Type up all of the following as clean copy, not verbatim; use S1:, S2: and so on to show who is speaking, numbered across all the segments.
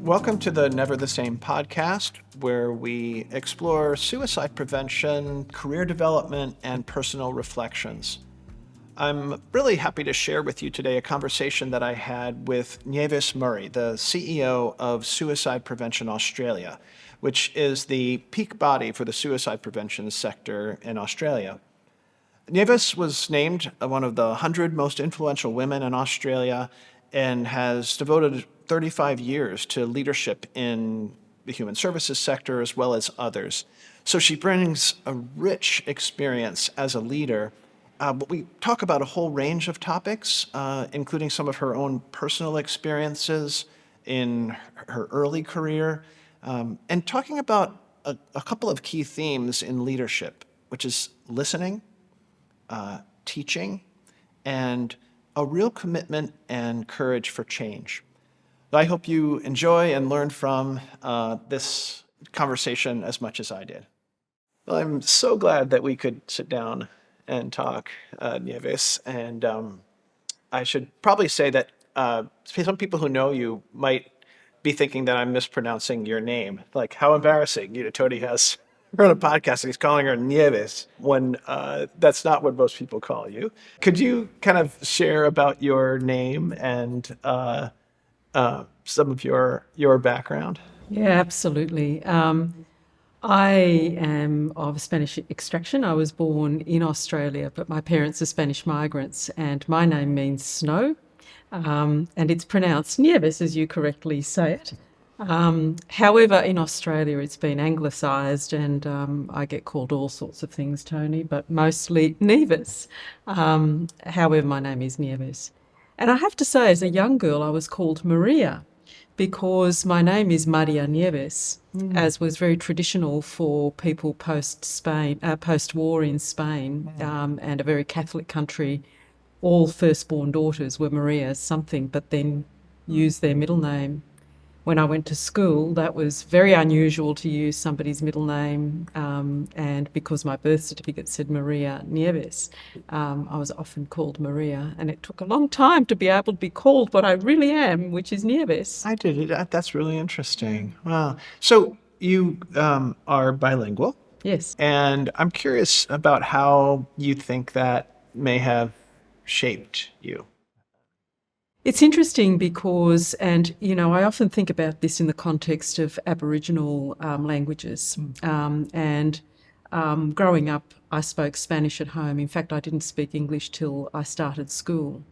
S1: Welcome to the Never the Same podcast, where we explore suicide prevention, career development, and personal reflections. I'm really happy to share with you today a conversation that I had with Nieves Murray, the CEO of Suicide Prevention Australia, which is the peak body for the suicide prevention sector in Australia. Nieves was named one of the 100 most influential women in Australia and has devoted 35 years to leadership in the human services sector as well as others. So she brings a rich experience as a leader. But we talk about a whole range of topics, including some of her own personal experiences in her early career, and talking about a couple of key themes in leadership, which is listening, teaching, and a real commitment and courage for change. I hope you enjoy and learn from this conversation as much as I did. Well, I'm so glad that we could sit down and talk, Nieves. And I should probably say that some people who know you might be thinking that I'm mispronouncing your name. Like, how embarrassing. Tony has her on a podcast and he's calling her Nieves when that's not what most people call you. Could you kind of share about your name and some of your background?
S2: Yeah, absolutely. I am of Spanish extraction. I was born in Australia, but my parents are Spanish migrants, and my name means snow, and it's pronounced Nieves, as you correctly say it. However, in Australia, it's been anglicised, and I get called all sorts of things, Tony, but mostly Nieves. However, my name is Nieves. And I have to say, as a young girl, I was called Maria because my name is Maria Nieves, as was very traditional for people post-war in Spain, and a very Catholic country. All firstborn daughters were Maria something, but then used their middle name. When I went to school, that was very unusual to use somebody's middle name, and because my birth certificate said Maria Nieves, I was often called Maria, and it took a long time to be able to be called what I really am, which is Nieves.
S1: I did it. That's really interesting. Wow. So you are bilingual.
S2: Yes.
S1: And I'm curious about how you think that may have shaped you.
S2: It's interesting because, and I often think about this in the context of Aboriginal languages. And growing up, I spoke Spanish at home. In fact, I didn't speak English till I started school.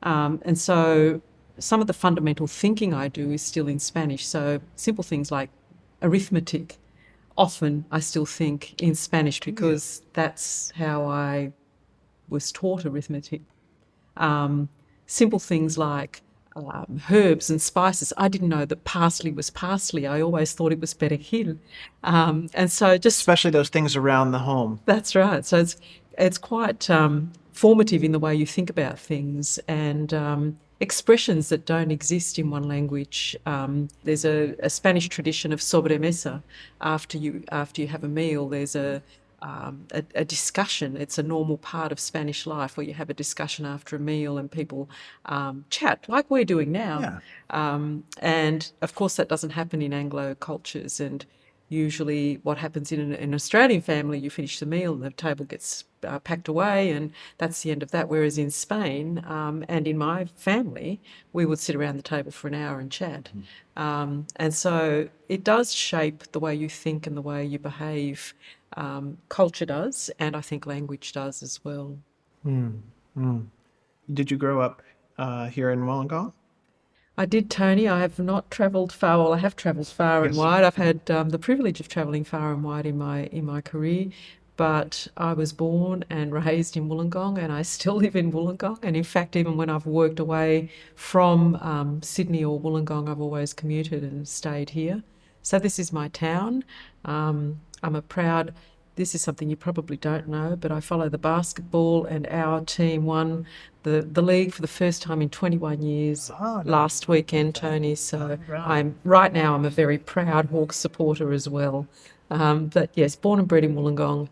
S2: And so some of the fundamental thinking I do is still in Spanish. So simple things like arithmetic, often I still think in Spanish because that's how I was taught arithmetic. Simple things like herbs and spices. I didn't know that parsley was parsley. I always thought it was perejil. And so just...
S1: Especially those things around the home.
S2: That's right. So it's quite formative in the way you think about things and expressions that don't exist in one language. There's a Spanish tradition of sobremesa. After you have a meal, there's a discussion. It's a normal part of Spanish life where you have a discussion after a meal and people chat like we're doing now.
S1: Yeah.
S2: And of course that doesn't happen in Anglo cultures, and usually what happens in an Australian family, you finish the meal and the table gets packed away and that's the end of that, whereas in Spain and in my family we would sit around the table for an hour and chat. And so it does shape the way you think and the way you behave. Culture does, and I think language does as well.
S1: Did you grow up here in Wollongong?
S2: I did, Tony. I have not travelled far. Well, I have travelled far and wide. I've had the privilege of travelling far and wide in my career, but I was born and raised in Wollongong, and I still live in Wollongong. And in fact, even when I've worked away from Sydney or Wollongong, I've always commuted and stayed here. So this is my town. This is something you probably don't know, but I follow the basketball, and our team won the league for the first time in 21 years last weekend, Tony. So I'm a very proud Hawks supporter as well. But yes, born and bred in Wollongong,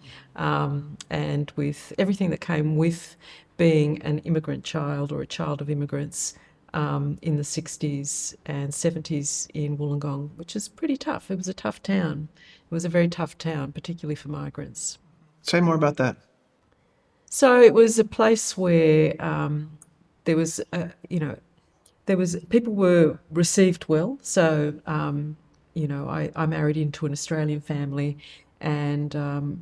S2: and with everything that came with being an immigrant child or a child of immigrants, in the 60s and 70s in Wollongong, which is pretty tough. It was a tough town. It was a very tough town, particularly for migrants.
S1: Say more about that.
S2: So it was a place where there was, people were received well. So, I married into an Australian family, and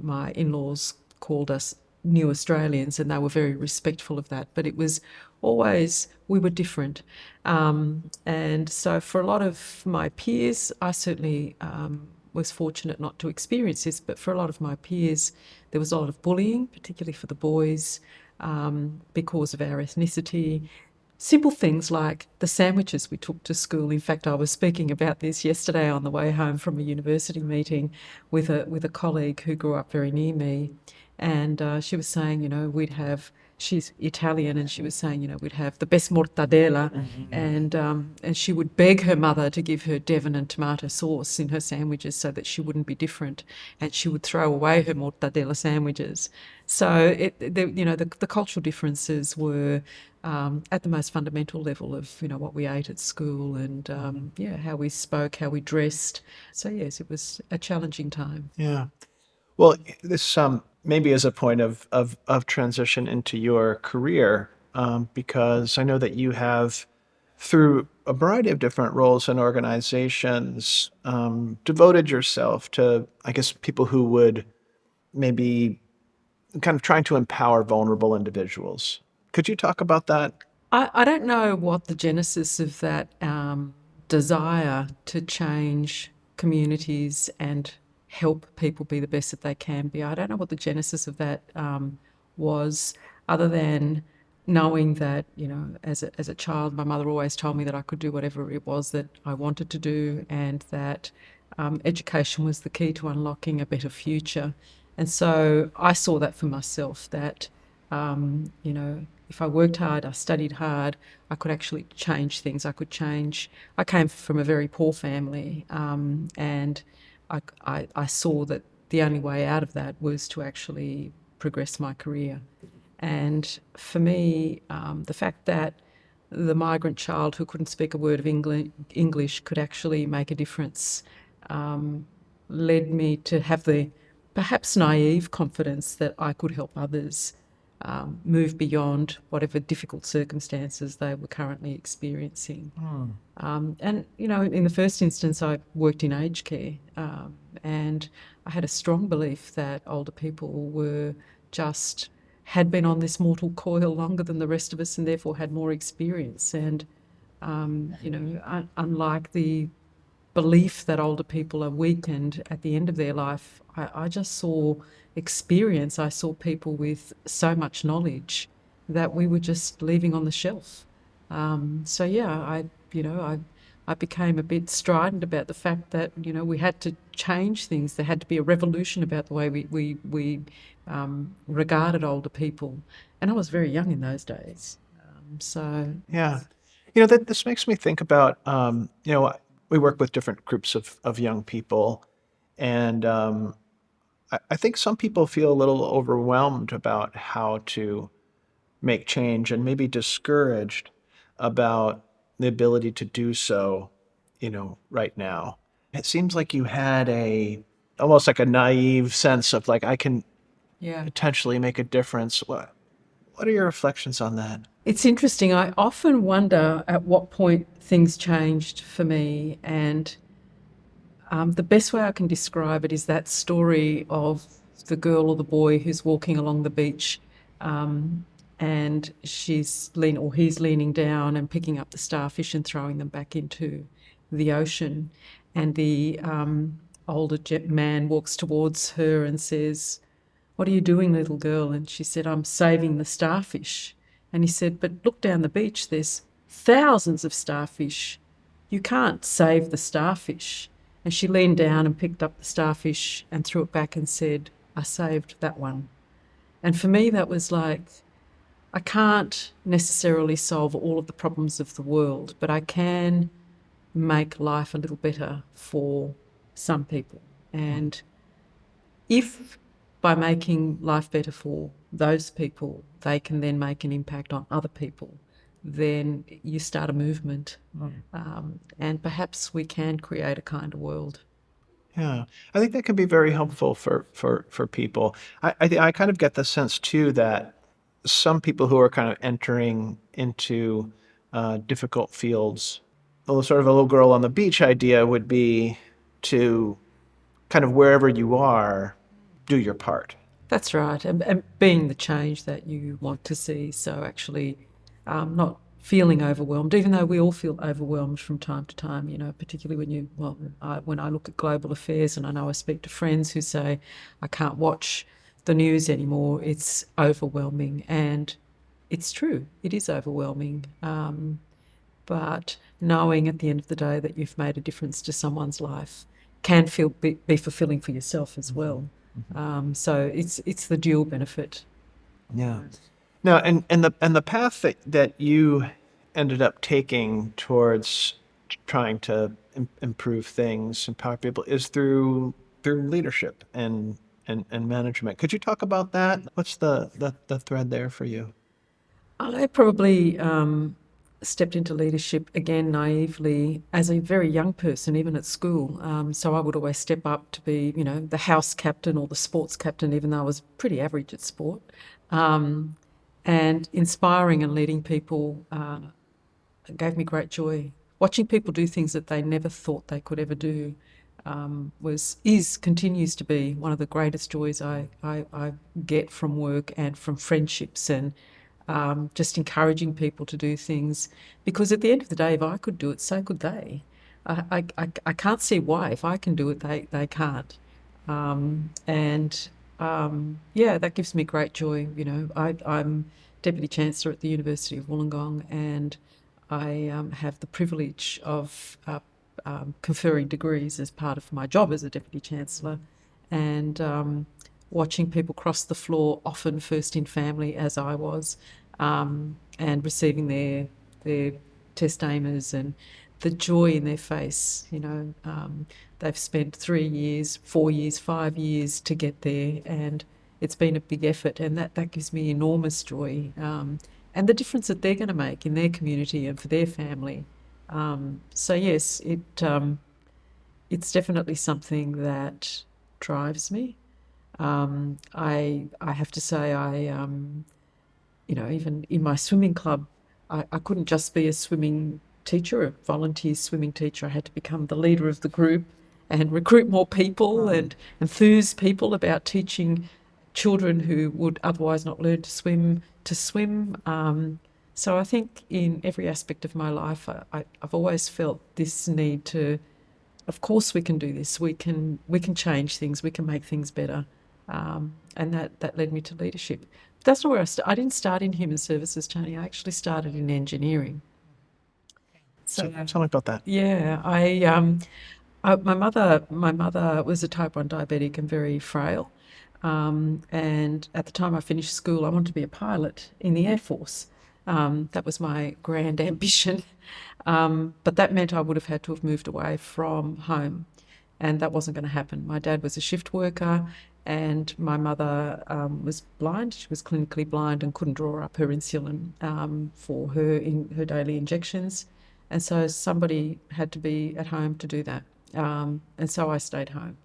S2: my in-laws called us New Australians, and they were very respectful of that. But it was always, we were different. And so for a lot of my peers, I certainly was fortunate not to experience this, but for a lot of my peers, there was a lot of bullying, particularly for the boys, because of our ethnicity. Simple things like the sandwiches we took to school. In fact, I was speaking about this yesterday on the way home from a university meeting with a colleague who grew up very near me, and she was saying, she's Italian, and she was saying, we'd have the best mortadella, and she would beg her mother to give her Devon and tomato sauce in her sandwiches so that she wouldn't be different, and she would throw away her mortadella sandwiches. So the cultural differences were at the most fundamental level of what we ate at school, and how we spoke, how we dressed. So yes, it was a challenging time.
S1: Yeah. Well, this maybe is a point of transition into your career, because I know that you have, through a variety of different roles and organizations, devoted yourself to, I guess, people who would maybe kind of trying to empower vulnerable individuals. Could you talk about that?
S2: I don't know what the genesis of that desire to change communities and help people be the best that they can be. I don't know what the genesis of that was, other than knowing that, as a child, my mother always told me that I could do whatever it was that I wanted to do, and that education was the key to unlocking a better future. And so I saw that for myself, that, if I worked hard, I studied hard, I could actually change things. I came from a very poor family, and I saw that the only way out of that was to actually progress my career. And for me, the fact that the migrant child who couldn't speak a word of English could actually make a difference led me to have the perhaps naive confidence that I could help others move beyond whatever difficult circumstances they were currently experiencing. And, in the first instance, I worked in aged care, and I had a strong belief that older people had been on this mortal coil longer than the rest of us, and therefore had more experience. And, unlike the belief that older people are weak and at the end of their life, I just saw experience. I saw people with so much knowledge that we were just leaving on the shelf. So yeah, I became a bit strident about the fact that we had to change things. There had to be a revolution about the way we regarded older people, and I was very young in those days. So
S1: Yeah. This makes me think about, we work with different groups of young people, and I think some people feel a little overwhelmed about how to make change and maybe discouraged about the ability to do so, right now. It seems like you had almost like a naive sense of like, I can
S2: yeah.
S1: potentially make a difference. What are your reflections on that?
S2: It's interesting. I often wonder at what point things changed for me, and the best way I can describe it is that story of the girl or the boy who's walking along the beach, and he's leaning down and picking up the starfish and throwing them back into the ocean, and the older man walks towards her and says, "What are you doing, little girl?" And she said, "I'm saving the starfish." And he said, "But look down the beach, there's thousands of starfish. You can't save the starfish." And she leaned down and picked up the starfish and threw it back and said, "I saved that one." And for me, that was like, I can't necessarily solve all of the problems of the world, but I can make life a little better for some people. And if by making life better for those people, they can then make an impact on other people, then you start a movement. And perhaps we can create a kinder world.
S1: Yeah, I think that can be very helpful for people. I kind of get the sense too that some people who are kind of entering into difficult fields, sort of a little girl on the beach idea would be to kind of wherever you are, do your part.
S2: That's right, and being the change that you want to see. So actually, not feeling overwhelmed, even though we all feel overwhelmed from time to time. You know, particularly when I look at global affairs, and I know I speak to friends who say, I can't watch the news anymore. It's overwhelming, and it's true. It is overwhelming. But knowing at the end of the day that you've made a difference to someone's life can be fulfilling for yourself as well. So it's the dual benefit.
S1: Yeah. Now, and the path that you ended up taking towards trying to improve things, empower people, is through leadership and management. Could you talk about that? What's the thread there for you?
S2: I probably stepped into leadership again naively as a very young person, even at school. So I would always step up to be, you know, the house captain or the sports captain, even though I was pretty average at sport. And inspiring and leading people gave me great joy. Watching people do things that they never thought they could ever do continues to be one of the greatest joys I get from work and from friendships, and just encouraging people to do things. Because at the end of the day, if I could do it, so could they. I can't see why. If I can do it, they can't. And yeah, that gives me great joy. You know, I'm Deputy Chancellor at the University of Wollongong, and I have the privilege of conferring degrees as part of my job as a Deputy Chancellor, and watching people cross the floor, often first in family, as I was, and receiving their testamers and the joy in their face. You know, they've spent 3 years, 4 years, 5 years to get there, and it's been a big effort, and that gives me enormous joy. And the difference that they're going to make in their community and for their family. So yes, it's definitely something that drives me. I have to say you know, even in my swimming club, I couldn't just be a swimming teacher, a volunteer swimming teacher. I had to become the leader of the group and recruit more people and enthuse people about teaching children who would otherwise not learn to swim to swim. So I think in every aspect of my life, I've always felt this need to. Of course, we can do this. We can change things. We can make things better, and that led me to leadership. But that's not where I didn't start in human services, Tony. I actually started in engineering.
S1: So tell me about that.
S2: Yeah, my mother was a type 1 diabetic and very frail. And at the time I finished school, I wanted to be a pilot in the Air Force. That was my grand ambition. But that meant I would have had to have moved away from home, and that wasn't going to happen. My dad was a shift worker, and my mother was blind. She was clinically blind and couldn't draw up her insulin for her daily injections. And so somebody had to be at home to do that. And so I stayed home.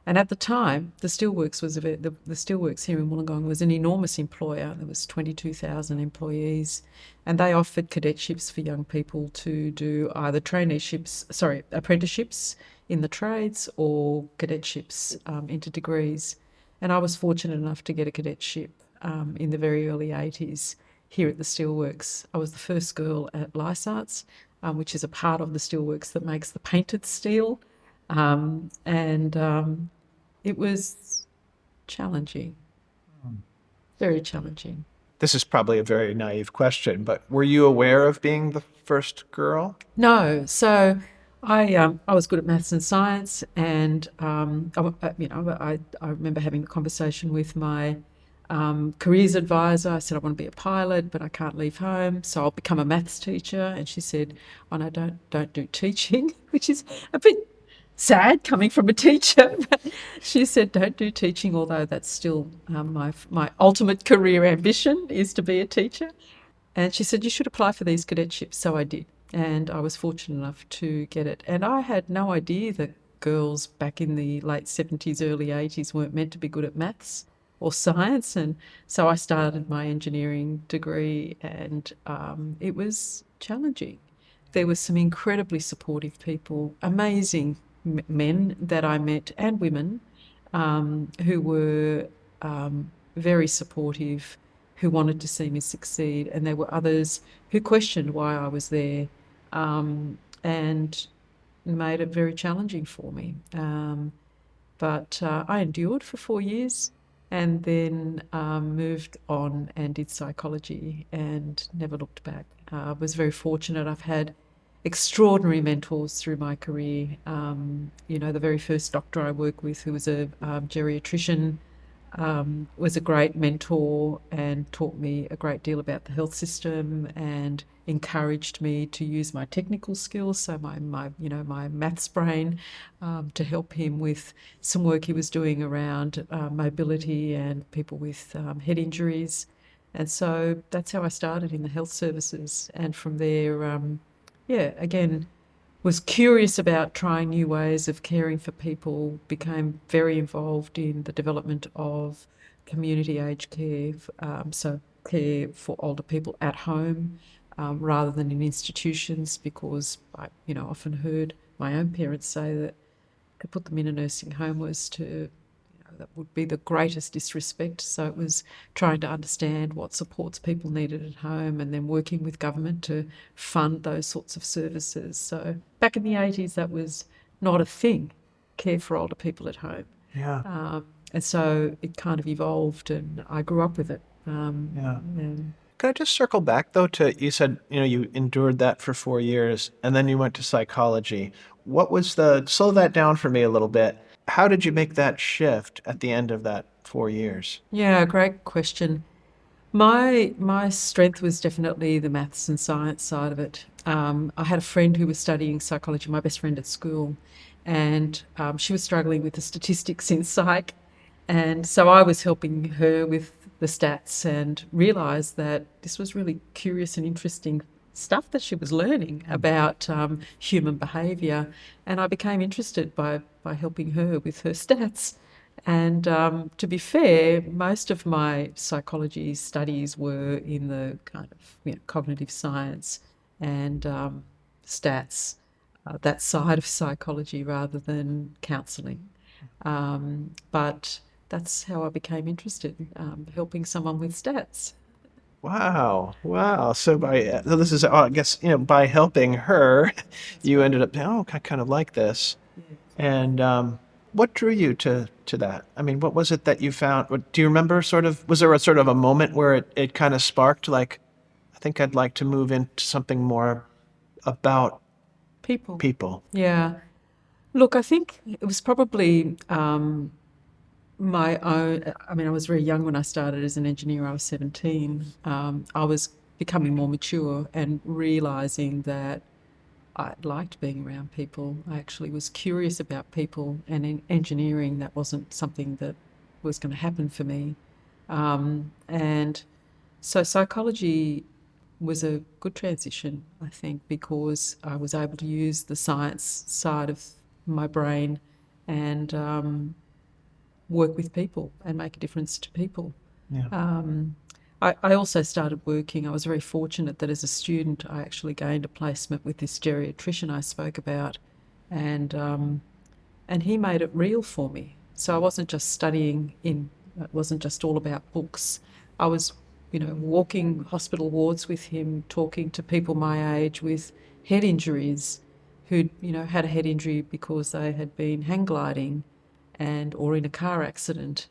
S2: And at the time, the Steelworks here in Wollongong was an enormous employer. There was 22,000 employees, and they offered cadetships for young people to do either apprenticeships in the trades or cadetships into degrees. And I was fortunate enough to get a cadetship in the very early 80s here at the Steelworks. I was the first girl at Lysarts, which is a part of the Steelworks that makes the painted steel. It was challenging, very challenging.
S1: This is probably a very naive question, but were you aware of being the first girl?
S2: No, so I was good at maths and science, and I remember having a conversation with my careers advisor. I said I want to be a pilot, but I can't leave home, so I'll become a maths teacher. And she said, "Oh no, don't do teaching," which is a bit sad coming from a teacher. But she said, "Don't do teaching," although that's still my ultimate career ambition is to be a teacher. And she said, you should apply for these cadetships. So I did. And I was fortunate enough to get it. And I had no idea that girls back in the late 70s, early 80s weren't meant to be good at maths or science. And so I started my engineering degree, and it was challenging. There were some incredibly supportive people, amazing men that I met and women who were very supportive, who wanted to see me succeed, and there were others who questioned why I was there, and made it very challenging for me. But I endured for 4 years and then moved on and did psychology and never looked back. I was very fortunate. I've had extraordinary mentors through my career. The very first doctor I worked with, who was a geriatrician, was a great mentor and taught me a great deal about the health system and encouraged me to use my technical skills, so my maths brain, to help him with some work he was doing around mobility and people with head injuries. And so that's how I started in the health services. And from there, again, was curious about trying new ways of caring for people, became very involved in the development of community aged care, so care for older people at home rather than in institutions, because I often heard my own parents say that to put them in a nursing home was to that would be the greatest disrespect. So it was trying to understand what supports people needed at home and then working with government to fund those sorts of services. So back in the 80s, that was not a thing, care for older people at home.
S1: Yeah.
S2: And so it kind of evolved, and I grew up with it.
S1: Yeah.
S2: And
S1: Could I just circle back though to, you said, you endured that for 4 years and then you went to psychology. What was slow that down for me a little bit. How did you make that shift at the end of that 4 years?
S2: yeah, great question. My strength was definitely the maths and science side of it. I had a friend who was studying psychology, my best friend at school, and she was struggling with the statistics in psych. And so I was helping her with the stats and realised that this was really curious and interesting stuff that she was learning about human behaviour. And I became interested by helping her with her stats. And to be fair, most of my psychology studies were in the kind of cognitive science and stats, that side of psychology rather than counselling. But that's how I became interested, helping someone with stats.
S1: Wow. Wow. So this is, I guess, by helping her,
S2: That's
S1: you
S2: right.
S1: ended up, oh, I kind of like this.
S2: Yeah.
S1: And what drew you to that? I mean, what was it that you found? Do you remember was there a sort of a moment where it kind of sparked, like, I think I'd like to move into something more about
S2: People.
S1: people?
S2: Yeah. Look, I think it was probably my own. I mean, I was very young when I started as an engineer. I was 17. I was becoming more mature and realizing that I liked being around people. I actually was curious about people, and in engineering, that wasn't something that was going to happen for me. And so psychology was a good transition, I think, because I was able to use the science side of my brain and work with people and make a difference to people.
S1: Yeah.
S2: I also started working. I was very fortunate that as a student, I actually gained a placement with this geriatrician I spoke about, and he made it real for me. So I wasn't just studying it wasn't just all about books. I was, walking hospital wards with him, talking to people my age with head injuries who'd, had a head injury because they had been hang gliding or in a car accident,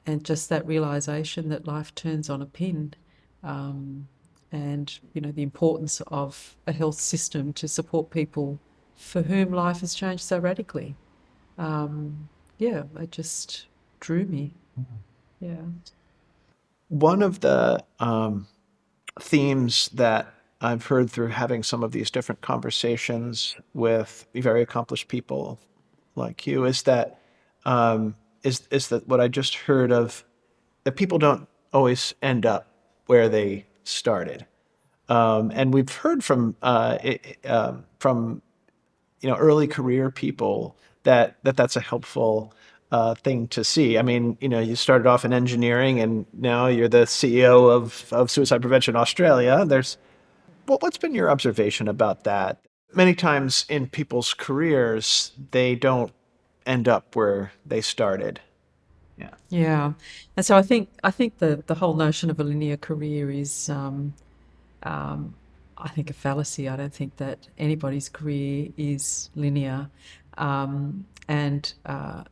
S2: and just that realization that life turns on a pin, and the importance of a health system to support people for whom life has changed so radically. It just drew me. Yeah.
S1: One of the themes that I've heard through having some of these different conversations with very accomplished people like you is that what I just heard of, that people don't always end up where they started. And we've heard from early career people that's a helpful thing to see. I mean, you started off in engineering, and now you're the CEO of Suicide Prevention Australia. What's been your observation about that? Many times in people's careers, they don't end up where they started. Yeah.
S2: Yeah, and so I think the whole notion of a linear career is I think a fallacy. I don't think that anybody's career is linear, and I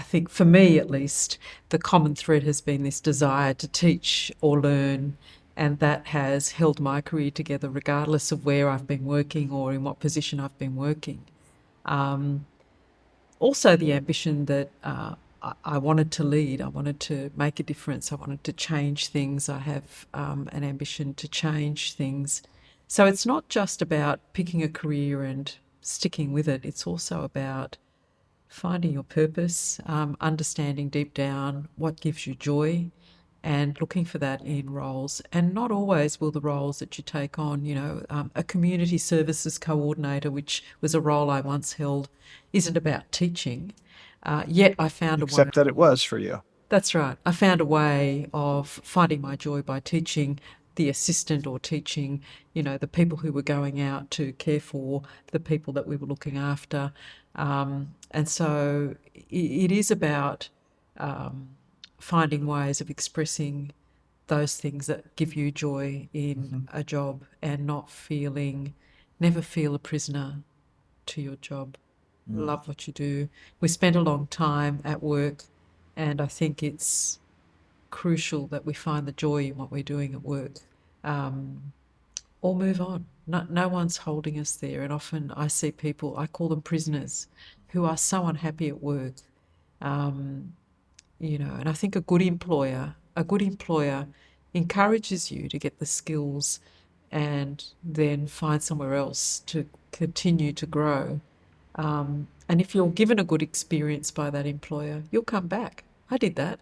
S2: think for me at least, the common thread has been this desire to teach or learn, and that has held my career together regardless of where I've been working or in what position I've been working. Also, the ambition that I wanted to lead, I wanted to make a difference, I wanted to change things. I have an ambition to change things. So it's not just about picking a career and sticking with it, it's also about finding your purpose, understanding deep down what gives you joy, and looking for that in roles. And not always will the roles that you take on, a community services coordinator, which was a role I once held, isn't about teaching. Yet I found a way.
S1: Except that it was for you.
S2: That's right. I found a way of finding my joy by teaching the assistant or teaching, the people who were going out to care for the people that we were looking after. And so it is about finding ways of expressing those things that give you joy in a job and never feel a prisoner to your job. Love what you do. We spend a long time at work, and I think it's crucial that we find the joy in what we're doing at work, or move on. No one's holding us there, and often I see people, I call them prisoners, who are so unhappy at work. And I think a good employer encourages you to get the skills and then find somewhere else to continue to grow. And if you're given a good experience by that employer, you'll come back. I did that.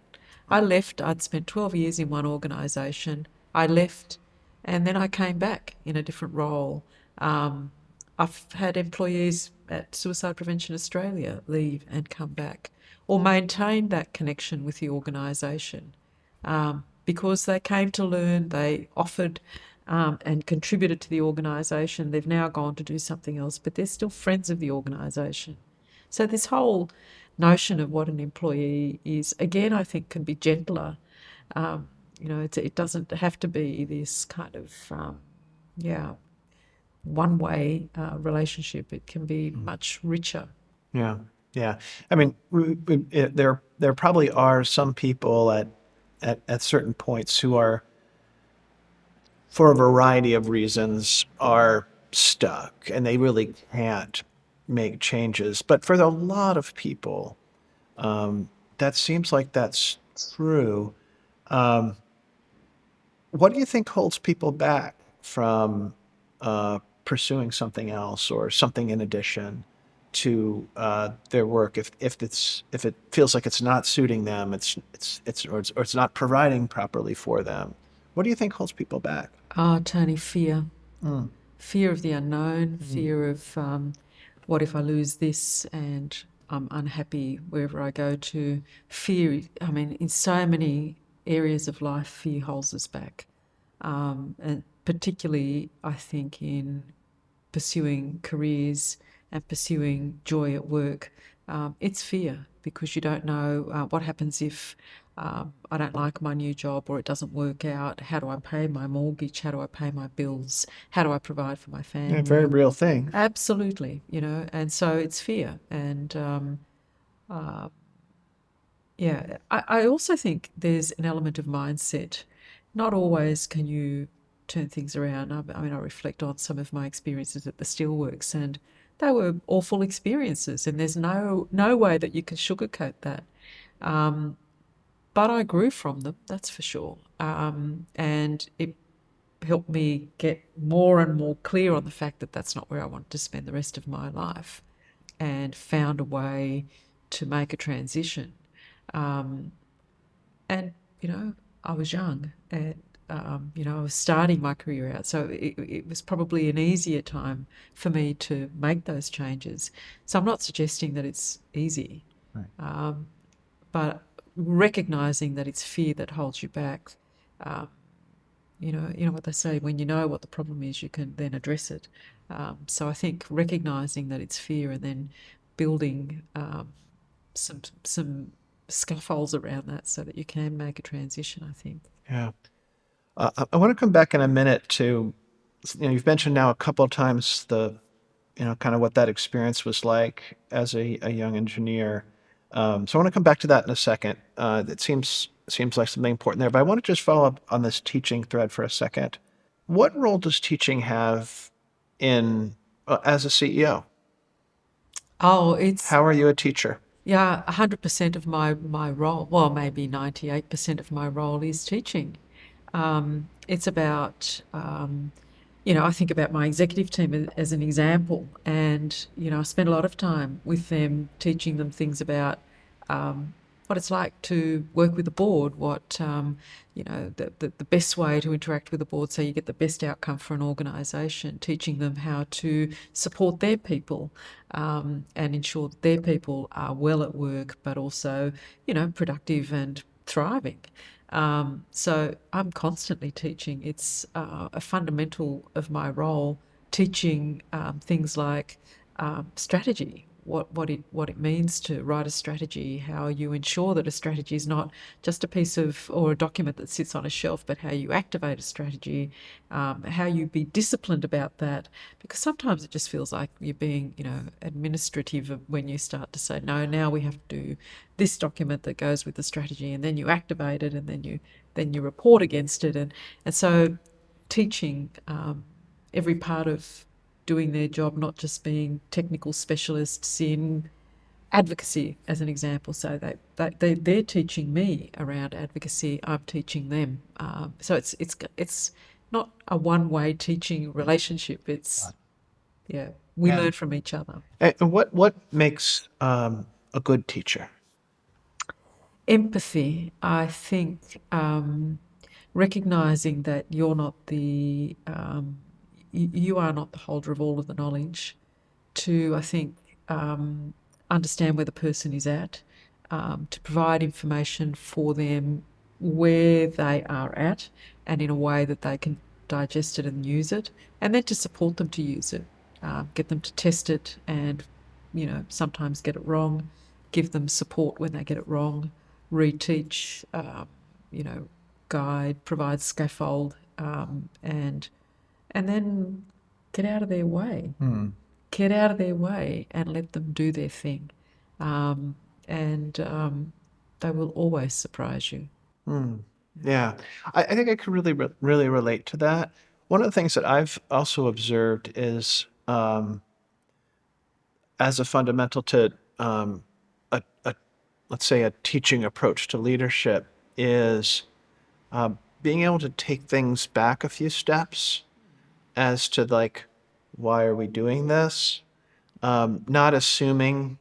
S2: I left, I'd spent 12 years in one organisation. I left, and then I came back in a different role. I've had employees at Suicide Prevention Australia leave and come back, or maintain that connection with the organisation, because they came to learn, they offered and contributed to the organisation. They've now gone to do something else, but they're still friends of the organisation. So this whole notion of what an employee is, again, I think can be gentler. It doesn't have to be this kind of, one-way relationship. It can be much richer.
S1: Yeah, yeah. I mean, there probably are some people at certain points who are, for a variety of reasons, are stuck and they really can't make changes. But for a lot of people, that seems like that's true. Um, what do you think holds people back from pursuing something else or something in addition to their work? If it feels like it's not suiting them, or it's not providing properly for them. What do you think holds people back?
S2: Tony, fear.
S1: Mm,
S2: Fear of the unknown,
S1: mm,
S2: fear of what if I lose this and I'm unhappy wherever I go to. Fear, I mean, in so many areas of life, fear holds us back. And particularly, I think, in pursuing careers and pursuing joy at work, it's fear because you don't know what happens if I don't like my new job or it doesn't work out. How do I pay my mortgage? How do I pay my bills? How do I provide for my
S1: yeah, very
S2: family?
S1: real thing.
S2: Absolutely, and so it's fear. And yeah, I also think there's an element of mindset. Not always can you turn things around. I mean, I reflect on some of my experiences at the steelworks, and they were awful experiences, and there's no way that you can sugarcoat that. But I grew from them, that's for sure. And it helped me get more and more clear on the fact that that's not where I wanted to spend the rest of my life, and found a way to make a transition. And, I was young, and I was starting my career out, so it was probably an easier time for me to make those changes. So I'm not suggesting that it's easy,
S1: Right.
S2: but recognizing that it's fear that holds you back. Um, you know what they say: when you know what the problem is, you can then address it. So I think recognizing that it's fear and then building some scaffolds around that so that you can make a transition, I think.
S1: Yeah. I want to come back in a minute to, you've mentioned now a couple of times kind of what that experience was like as a young engineer. So I want to come back to that in a second. It seems like something important there, but I want to just follow up on this teaching thread for a second. What role does teaching have in as a CEO?
S2: Oh, it's
S1: How are you a teacher?
S2: yeah, 100% of my role, well, maybe 98% of my role is teaching. It's about, I think about my executive team as an example, and, I spend a lot of time with them teaching them things about what it's like to work with the board, what, the best way to interact with the board so you get the best outcome for an organisation, teaching them how to support their people and ensure that their people are well at work, but also, productive and thriving. So I'm constantly teaching. It's a fundamental of my role, teaching things like strategy, what it means to write a strategy, how you ensure that a strategy is not just a piece of or a document that sits on a shelf, but how you activate a strategy, how you be disciplined about that, because sometimes it just feels like you're being, administrative when you start to say, no, now we have to do this document that goes with the strategy, and then you activate it, and then you report against it, and so teaching every part of doing their job, not just being technical specialists in advocacy, as an example. So they're teaching me around advocacy. I'm teaching them. So it's not a one-way teaching relationship. It's yeah, we
S1: And,
S2: learn from each other.
S1: and what makes a good teacher?
S2: Empathy, I think, recognizing that you are not the holder of all of the knowledge. To, I think, understand where the person is at, to provide information for them where they are at, and in a way that they can digest it and use it, and then to support them to use it, get them to test it, and sometimes get it wrong, give them support when they get it wrong, reteach, you know, guide, provide scaffold, and then get out of their way.
S1: Hmm.
S2: Get out of their way and let them do their thing, and they will always surprise you.
S1: Hmm. Yeah, I think I could really relate to that. One of the things that I've also observed is, as a fundamental to a let's say a teaching approach to leadership is being able to take things back a few steps as to like, why are we doing this? Not assuming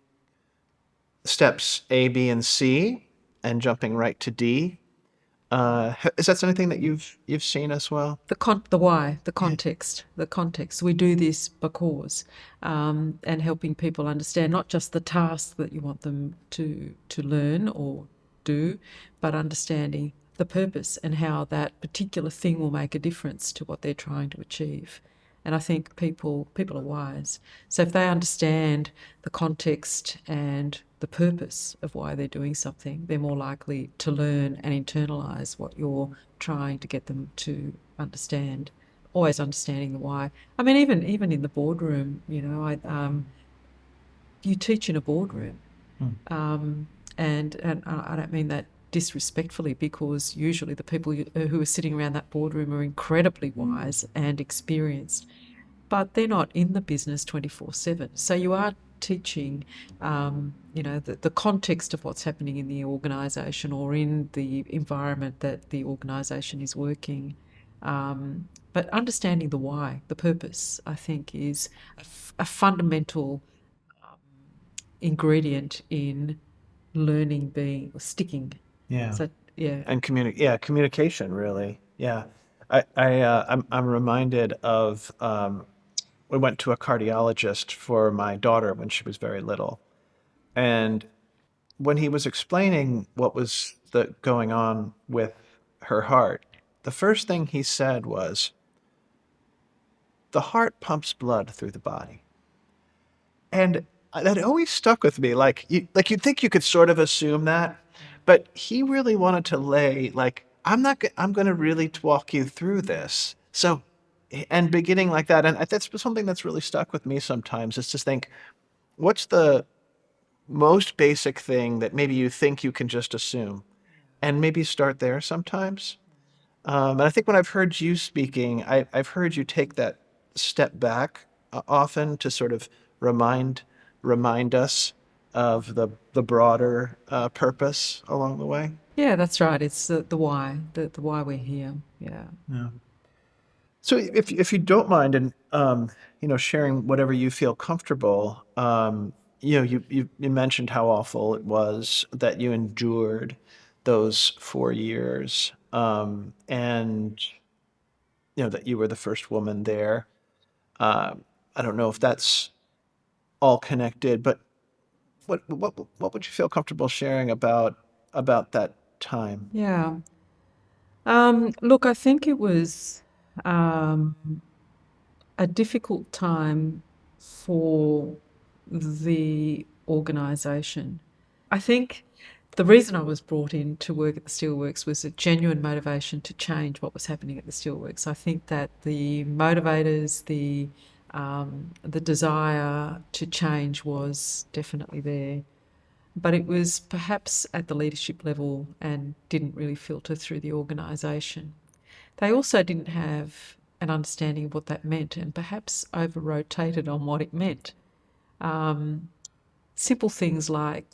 S1: steps A, B, and C and jumping right to D. Is that something that you've seen as well?
S2: The why, the
S1: Yeah.
S2: context, the context. We do this because, and helping people understand not just the task that you want them to learn or do, but understanding the purpose and how that particular thing will make a difference to what they're trying to achieve. And I think people are wise. So if they understand the context and the purpose of why they're doing something, they're more likely to learn and internalize what you're trying to get them to understand. Always understanding the why. I mean, even in the boardroom, you teach in a boardroom,
S1: Hmm.
S2: and I don't mean that disrespectfully, because usually the people who are sitting around that boardroom are incredibly wise and experienced, but they're not in the business 24/7. So you are teaching, the context of what's happening in the organisation or in the environment that the organisation is working. But understanding the why, the purpose, I think, is a fundamental ingredient in learning being sticking.
S1: Yeah.
S2: So yeah,
S1: And communication, really. Yeah. I'm reminded of we went to a cardiologist for my daughter when she was very little, and when he was explaining what was going on with her heart, the first thing he said was, "The heart pumps blood through the body." And that always stuck with me. Like you'd think you could sort of assume that, but he really wanted to lay like I'm going to really walk you through this. So and beginning like that, and that's something that's really stuck with me sometimes is to think, what's the most basic thing that maybe you think you can just assume, and maybe start there sometimes. And I think when I've heard you speaking, I've heard you take that step back often to sort of remind remind us of the broader purpose along the way.
S2: Yeah, that's right. It's the why, the why we're here. Yeah.
S1: Yeah. So if you don't mind, and sharing whatever you feel comfortable, you mentioned how awful it was that you endured those 4 years, and that you were the first woman there. I don't know if that's all connected, but what would you feel comfortable sharing about that time?
S2: Yeah. Look, I think it was um, a difficult time for the organisation. I think the reason I was brought in to work at the steelworks was a genuine motivation to change what was happening at the steelworks. I think that the motivators, the desire to change was definitely there, but it was perhaps at the leadership level and didn't really filter through the organisation. They also didn't have an understanding of what that meant and perhaps over rotated on what it meant. Simple things like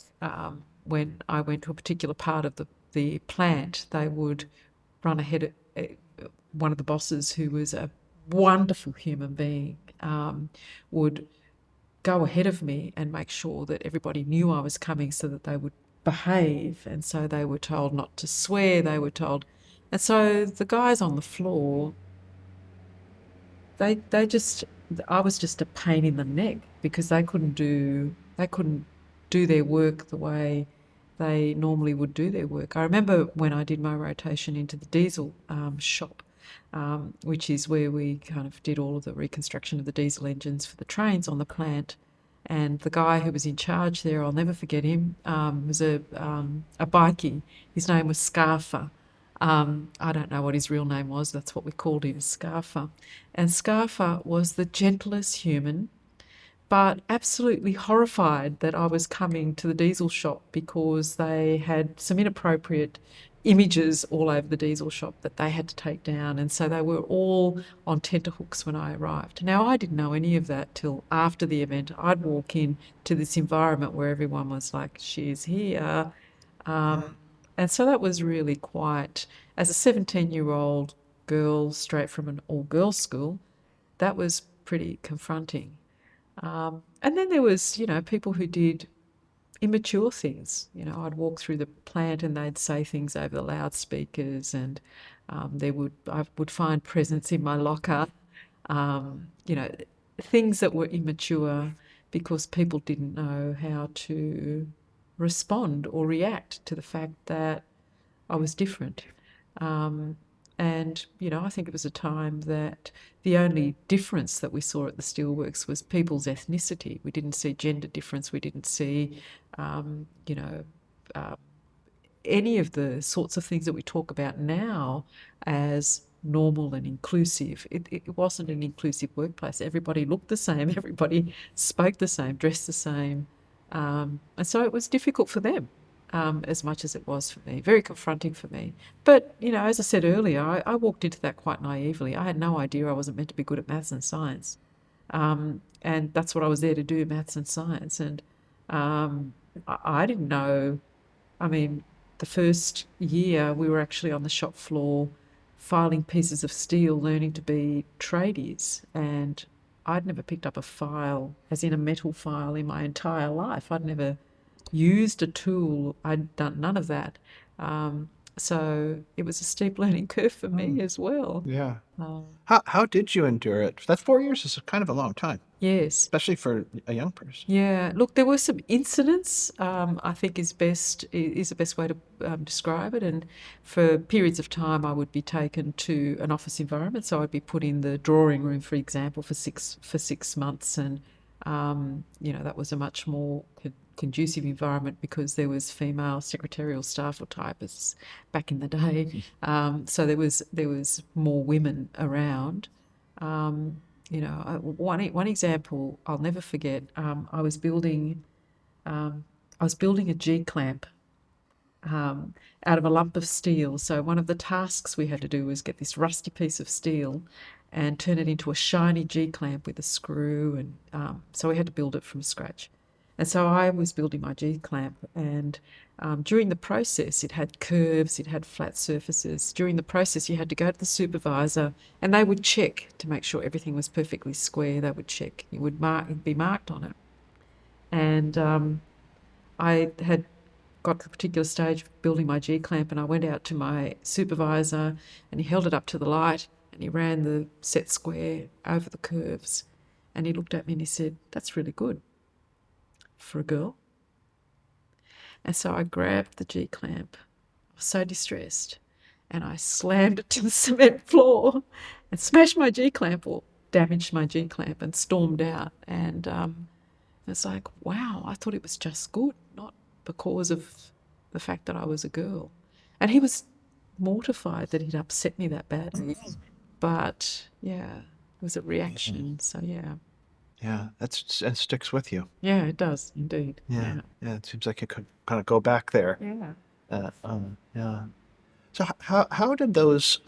S2: when I went to a particular part of the plant, they would run ahead of one of the bosses, who was a wonderful human being, would go ahead of me and make sure that everybody knew I was coming so that they would behave. And so they were told not to swear, they were told. And so the guys on the floor, they just, I was just a pain in the neck because they couldn't do their work the way they normally would do their work. I remember when I did my rotation into the diesel shop, which is where we kind of did all of the reconstruction of the diesel engines for the trains on the plant. And the guy who was in charge there, I'll never forget him, was a bikie. His name was Scarfer. I don't know what his real name was. That's what we called him, Scarfer. And Scarfer was the gentlest human, but absolutely horrified that I was coming to the diesel shop because they had some inappropriate images all over the diesel shop that they had to take down. And so they were all on tenterhooks when I arrived. Now, I didn't know any of that till after the event. I'd walk in to this environment where everyone was like, she's here. And so that was really quite, as a 17-year-old girl straight from an all-girls school, that was pretty confronting. And then there was, people who did immature things. I'd walk through the plant and they'd say things over the loudspeakers, and I would find presents in my locker. Um, you know, Things that were immature because people didn't know how to respond or react to the fact that I was different. Um, and I think it was a time that the only difference that we saw at the steelworks was people's ethnicity. We didn't see gender difference. We didn't see, um, you know, uh, any of the sorts of things that we talk about now as normal and inclusive. It wasn't an inclusive workplace. Everybody looked the same. Everybody spoke the same, dressed the same. And so it was difficult for them, as much as it was for me, very confronting for me. But, as I said earlier, I walked into that quite naively. I had no idea I wasn't meant to be good at maths and science. And that's what I was there to do, maths and science. And I didn't know. I mean, the first year we were actually on the shop floor filing pieces of steel, learning to be tradies. And I'd never picked up a file, as in a metal file, in my entire life. I'd never used a tool. I'd done none of that. So it was a steep learning curve for me as well.
S1: Yeah.
S2: Um,
S1: How did you endure it? That 4 years is kind of a long time,
S2: yes.
S1: especially for a young person.
S2: Yeah, look, there were some incidents. I think is the best way to describe it. And for periods of time, I would be taken to an office environment. So I'd be put in the drawing room, for example, for 6 months, and that was a much more conducive environment because there was female secretarial staff or typists back in the day. So there was more women around. Um, one example I'll never forget. I was building a G clamp out of a lump of steel. So one of the tasks we had to do was get this rusty piece of steel and turn it into a shiny G clamp with a screw, and so we had to build it from scratch. And so I was building my G clamp, and during the process, it had curves, it had flat surfaces. During the process, you had to go to the supervisor, and they would check to make sure everything was perfectly square. They would check, it'd be marked on it. And I had got to the particular stage of building my G clamp, and I went out to my supervisor, and he held it up to the light, and he ran the set square over the curves, and he looked at me and he said, "That's really good for a girl." And so I grabbed the G clamp. I was so distressed, and I slammed it to the cement floor and smashed my G clamp, or damaged my G clamp, and stormed out. And it's like, wow, I thought it was just good, not because of the fact that I was a girl. And he was mortified that he'd upset me that badly. But yeah, it was a reaction. So yeah.
S1: Yeah, it sticks with you.
S2: Yeah, it does indeed.
S1: Yeah, yeah. It seems like it could kind of go back there.
S2: Yeah.
S1: Yeah. So how did those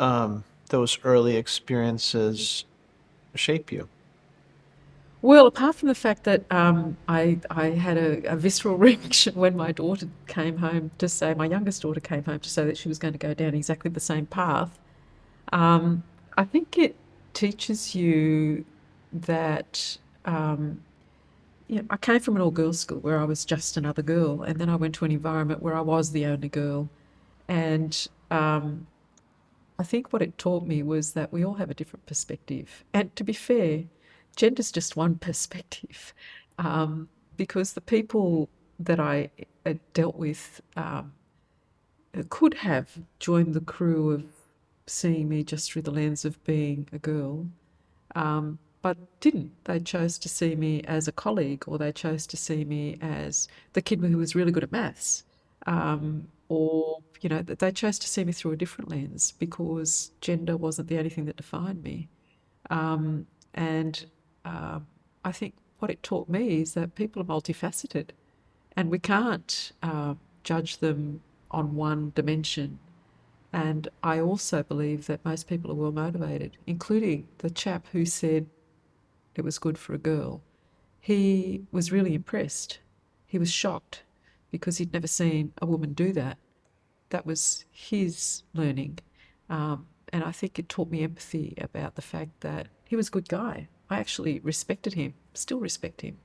S1: early experiences shape you?
S2: Well, apart from the fact that I had a visceral reaction when my daughter came home to say, my youngest daughter came home to say that she was going to go down exactly the same path, I think it teaches you that, I came from an all-girls school where I was just another girl, and then I went to an environment where I was the only girl. And I think what it taught me was that we all have a different perspective. And to be fair, gender's just one perspective, because the people that I dealt with could have joined the crew of seeing me just through the lens of being a girl, but didn't. They chose to see me as a colleague, or they chose to see me as the kid who was really good at maths, or they chose to see me through a different lens because gender wasn't the only thing that defined me. And I think what it taught me is that people are multifaceted, and we can't judge them on one dimension. And I also believe that most people are well motivated, including the chap who said it was good for a girl. He was really impressed. He was shocked because he'd never seen a woman do that. That was his learning. And I think it taught me empathy about the fact that he was a good guy. I actually respected him, still respect him.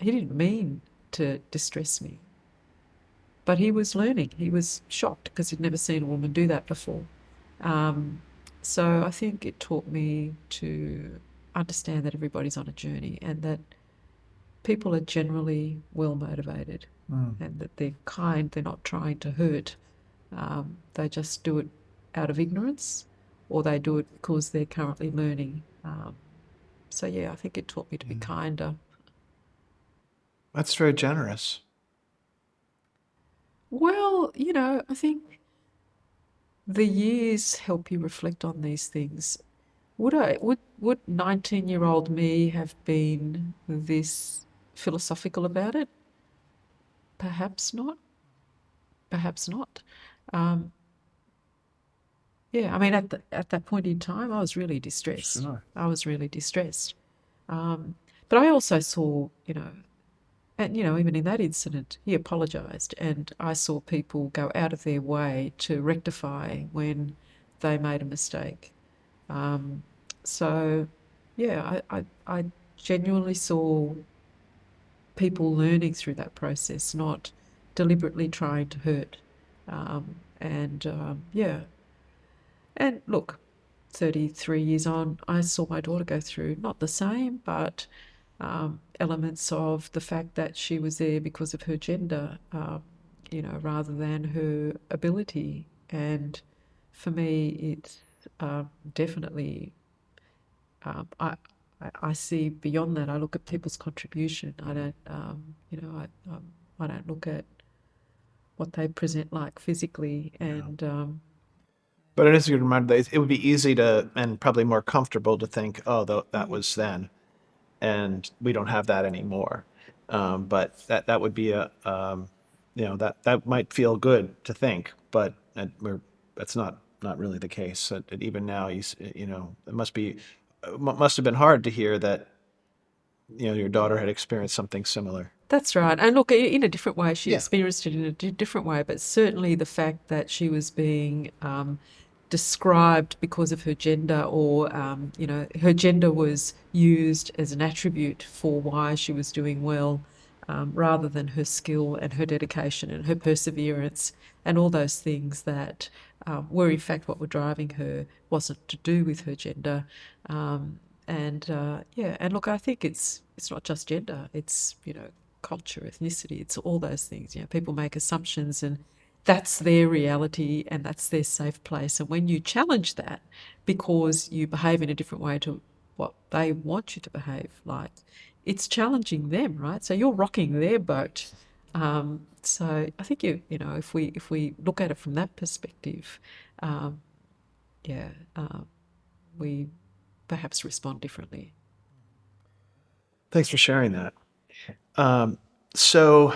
S2: He didn't mean to distress me, but he was learning. He was shocked because he'd never seen a woman do that before. So I think it taught me to understand that everybody's on a journey, and that people are generally well motivated, and that they're kind, they're not trying to hurt. They just do it out of ignorance, or they do it because they're currently learning. So yeah, I think it taught me to be kinder.
S1: That's very generous.
S2: Well, I think the years help you reflect on these things. Would 19-year-old me have been this philosophical about it? Perhaps not. Perhaps not. Um, yeah, I mean, at that point in time, I was really distressed.
S1: Sure.
S2: I was really distressed. But I also saw, and even in that incident, he apologised, and I saw people go out of their way to rectify when they made a mistake. So, yeah, I genuinely saw people learning through that process, not deliberately trying to hurt. Yeah. And look, 33 years on, I saw my daughter go through not the same, but elements of the fact that she was there because of her gender, rather than her ability. And for me, it's definitely, um, I, I see beyond that. I look at people's contribution. I don't, I don't look at what they present like physically. And
S1: But it is a good reminder that it would be easy to, and probably more comfortable to think, oh, that was then, and we don't have that anymore. But that would be that might feel good to think, but that's not really the case. That even now, it must have been hard to hear that your daughter had experienced something similar.
S2: That's right. And look, in a different way, she
S1: Yeah.
S2: experienced it in a different way, but certainly the fact that she was being described because of her gender, or, her gender was used as an attribute for why she was doing well, rather than her skill and her dedication and her perseverance and all those things that were in fact what were driving her, wasn't to do with her gender. And look, I think it's not just gender. It's culture, ethnicity. It's all those things. People make assumptions, and that's their reality, and that's their safe place. And when you challenge that because you behave in a different way to what they want you to behave like, it's challenging them, right? So you're rocking their boat. So I think if we look at it from that perspective, um, yeah, we perhaps respond differently.
S1: Thanks for sharing that. So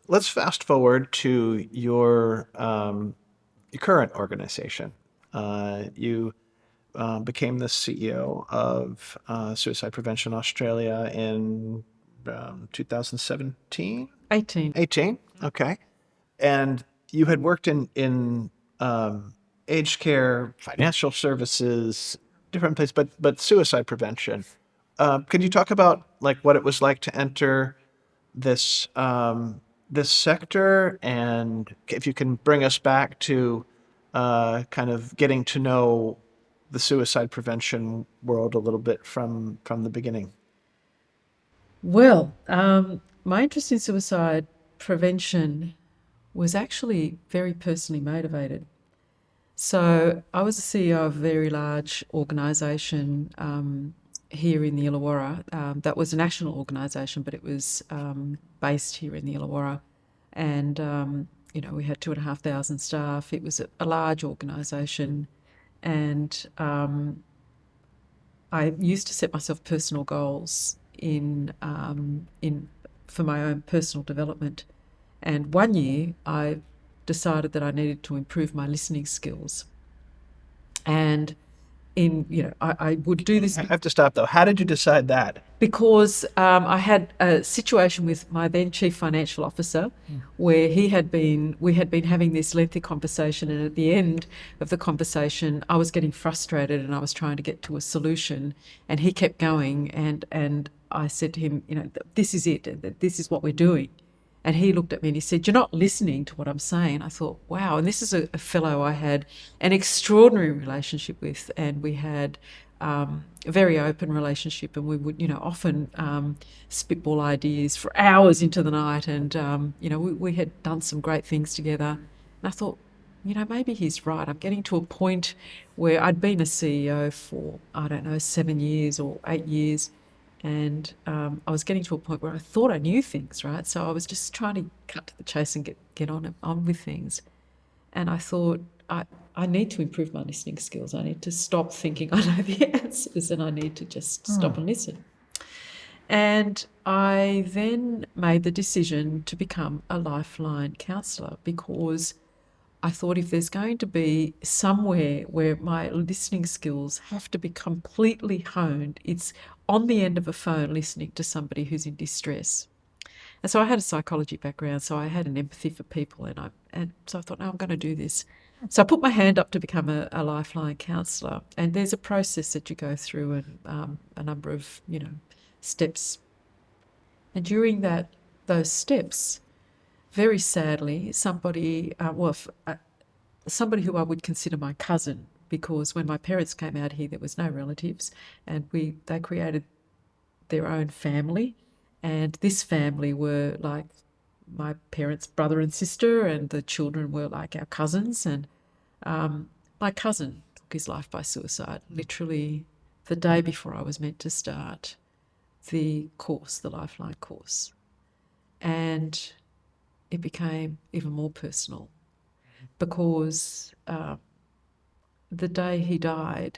S1: let's fast forward to your current organization. You became the CEO of Suicide Prevention Australia in 2017,
S2: 18.
S1: 18. Okay, and you had worked in aged care, financial services, different places, but suicide prevention. Could you talk about like what it was like to enter this sector, and if you can bring us back to kind of getting to know the suicide prevention world a little bit from the beginning?
S2: Well, my interest in suicide prevention was actually very personally motivated. So I was the CEO of a very large organisation here in the Illawarra. That was a national organisation, but it was based here in the Illawarra, and we had 2,500 staff. It was a large organisation, and I used to set myself personal goals in for my own personal development. And one year, I decided that I needed to improve my listening skills. And I would do this
S1: I have to stop though. How did you decide that?
S2: because I had a situation with my then chief financial officer, where we had been having this lengthy conversation, and at the end of the conversation, I was getting frustrated and I was trying to get to a solution, and he kept going, and I said to him, this is it, this is what we're doing. And he looked at me and he said, "You're not listening to what I'm saying." I thought, wow. And this is a fellow I had an extraordinary relationship with, and we had a very open relationship, and we would, often spitball ideas for hours into the night. And, we had done some great things together. And I thought, maybe he's right. I'm getting to a point where I'd been a CEO for, I don't know, 7 years or 8 years. And I was getting to a point where I thought I knew things, right? So I was just trying to cut to the chase and get on with things. And I thought, I need to improve my listening skills. I need to stop thinking I know the answers, and I need to just stop and listen. And I then made the decision to become a lifeline counsellor, because I thought if there's going to be somewhere where my listening skills have to be completely honed, it's on the end of a phone listening to somebody who's in distress. And so I had a psychology background, so I had an empathy for people, and so I thought, no, I'm going to do this. So I put my hand up to become a lifeline counsellor, and there's a process that you go through, and a number of steps. And during those steps, very sadly, somebody who I would consider my cousin, because when my parents came out here, there was no relatives, and they created their own family, and this family were like my parents' brother and sister, and the children were like our cousins. And my cousin took his life by suicide, literally the day before I was meant to start the Lifeline course, and it became even more personal because the day he died,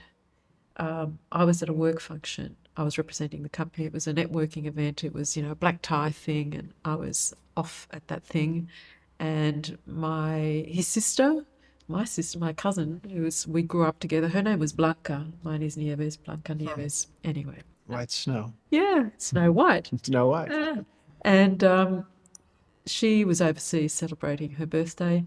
S2: I was at a work function. I was representing the company. It was a networking event. It was, a black tie thing, and I was off at that thing. And my sister, my cousin, we grew up together. Her name was Blanca. Mine is Nieves, Blanca Nieves. Anyway,
S1: White snow.
S2: yeah, Snow White.
S1: Snow White.
S2: And she was overseas celebrating her birthday,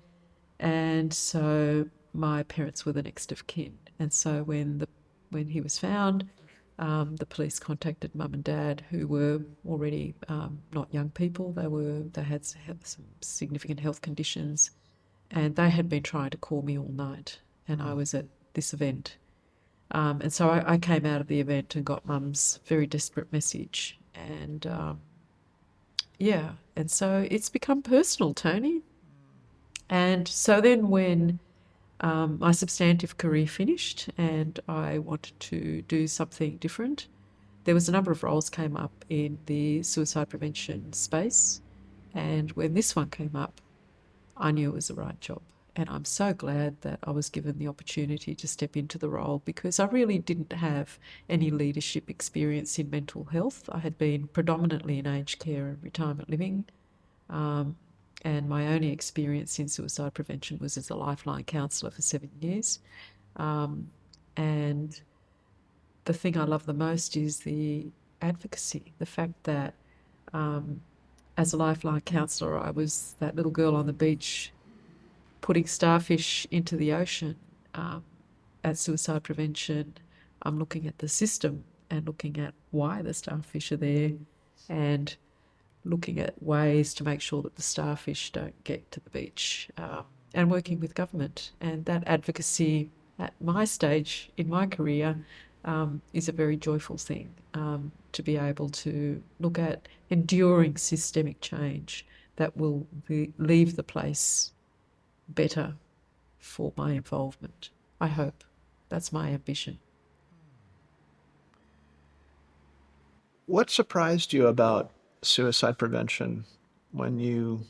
S2: and so my parents were the next of kin. And so when he was found, the police contacted mum and dad, who were already not young people. They had some significant health conditions, and they had been trying to call me all night. And I was at this event, and so I came out of the event and got mum's very desperate message, and yeah, and so it's become personal, Tony. And so then when my substantive career finished and I wanted to do something different, there was a number of roles came up in the suicide prevention space. And when this one came up, I knew it was the right job. And I'm so glad that I was given the opportunity to step into the role, because I really didn't have any leadership experience in mental health. I had been predominantly in aged care and retirement living. And my only experience in suicide prevention was as a Lifeline counsellor for 7 years. And the thing I love the most is the advocacy, the fact that as a Lifeline counsellor, I was that little girl on the beach putting starfish into the ocean. At suicide prevention, I'm looking at the system and looking at why the starfish are there, and looking at ways to make sure that the starfish don't get to the beach, and working with government. And that advocacy at my stage in my career is a very joyful thing, to be able to look at enduring systemic change that will leave the place better for my involvement. I hope. That's my ambition.
S1: What surprised you about suicide prevention when you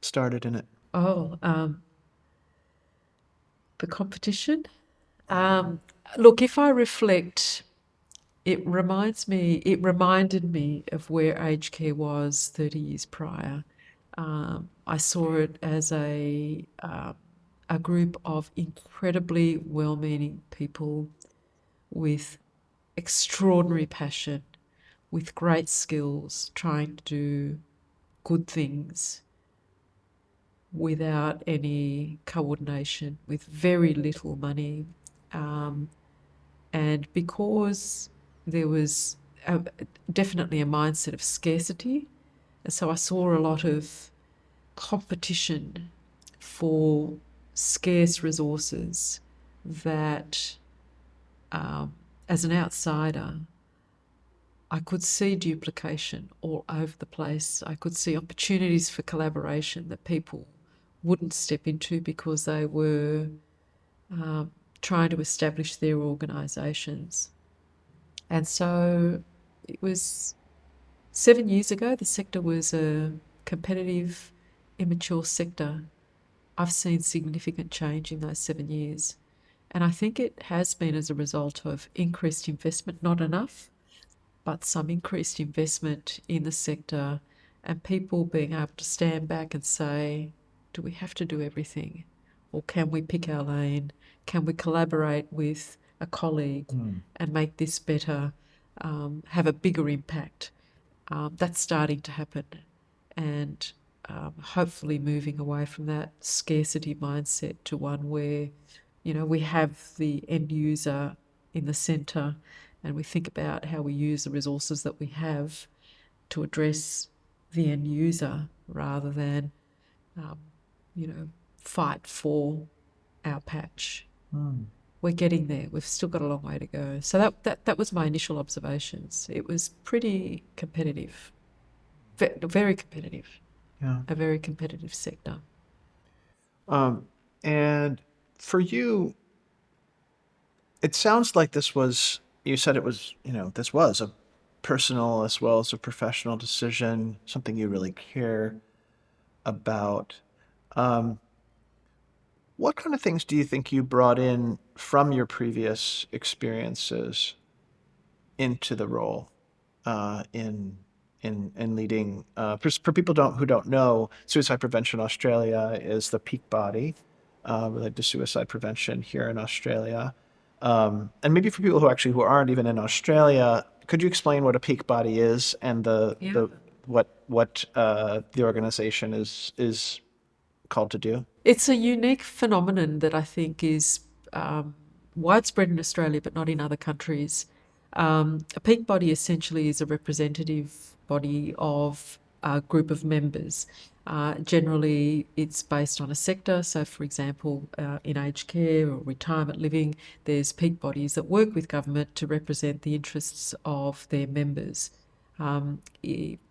S1: started in it?
S2: Oh, the competition. Look, if I reflect, it reminded me of where aged care was 30 years prior. I saw it as a group of incredibly well-meaning people with extraordinary passion, with great skills, trying to do good things without any coordination, with very little money. And because there was definitely a mindset of scarcity, and so I saw a lot of competition for scarce resources that, as an outsider, I could see duplication all over the place. I could see opportunities for collaboration that people wouldn't step into because they were trying to establish their organisations. And so it was 7 years ago. The sector was a competitive, immature sector. I've seen significant change in those 7 years. And I think it has been as a result of increased investment, not enough, but some increased investment in the sector, and people being able to stand back and say, do we have to do everything? Or can we pick our lane? Can we collaborate with a colleague and make this better, have a bigger impact? That's starting to happen, and hopefully moving away from that scarcity mindset to one where, we have the end user in the centre, and we think about how we use the resources that we have to address the end user rather than you know, fight for our patch. We're getting there. We've still got a long way to go. So that was my initial observations. It was pretty competitive, very competitive,
S1: Yeah.
S2: a very competitive sector.
S1: And for you, it sounds like you said it was, this was a personal as well as a professional decision, something you really care about. Um, what kind of things do you think you brought in from your previous experiences into the role in leading? For people who don't know, Suicide Prevention Australia is the peak body related to suicide prevention here in Australia. And maybe for people who aren't even in Australia, could you explain what a peak body is and
S2: Yeah.
S1: what the organization is called to do?
S2: It's a unique phenomenon that I think is widespread in Australia, but not in other countries. A peak body essentially is a representative body of a group of members. Generally, it's based on a sector. So, for example, in aged care or retirement living, there's peak bodies that work with government to represent the interests of their members.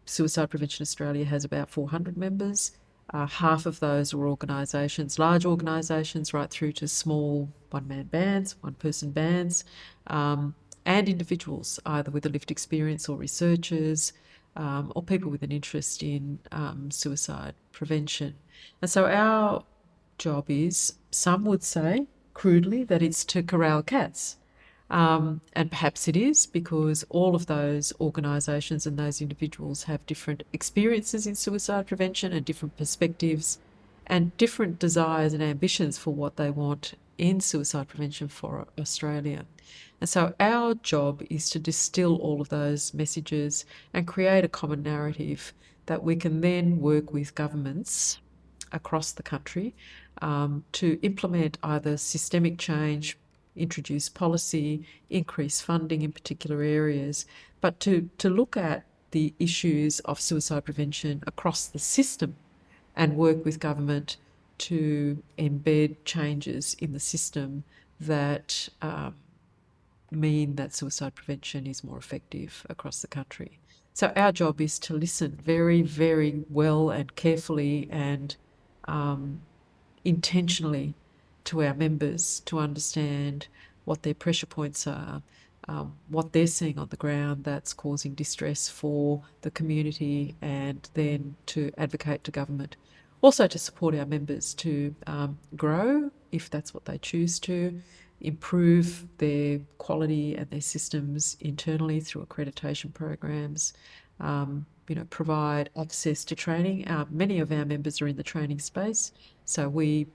S2: Suicide Prevention Australia has about 400 members. Half of those are organisations, large organisations, right through to small one-man bands, one-person bands, and individuals, either with a lived experience or researchers, or people with an interest in suicide prevention. And so our job is, some would say, crudely, that it's to corral cats. And perhaps it is, because all of those organisations and those individuals have different experiences in suicide prevention and different perspectives and different desires and ambitions for what they want in suicide prevention for Australia. And so our job is to distill all of those messages and create a common narrative that we can then work with governments across the country to implement either systemic change, introduce policy, increase funding in particular areas, but to look at the issues of suicide prevention across the system and work with government to embed changes in the system that mean that suicide prevention is more effective across the country. So our job is to listen very, very well and carefully and intentionally to our members to understand what their pressure points are, what they're seeing on the ground that's causing distress for the community, and then to advocate to government. Also to support our members to grow, if that's what they choose to, improve their quality and their systems internally through accreditation programs, provide access to training. Many of our members are in the training space, so we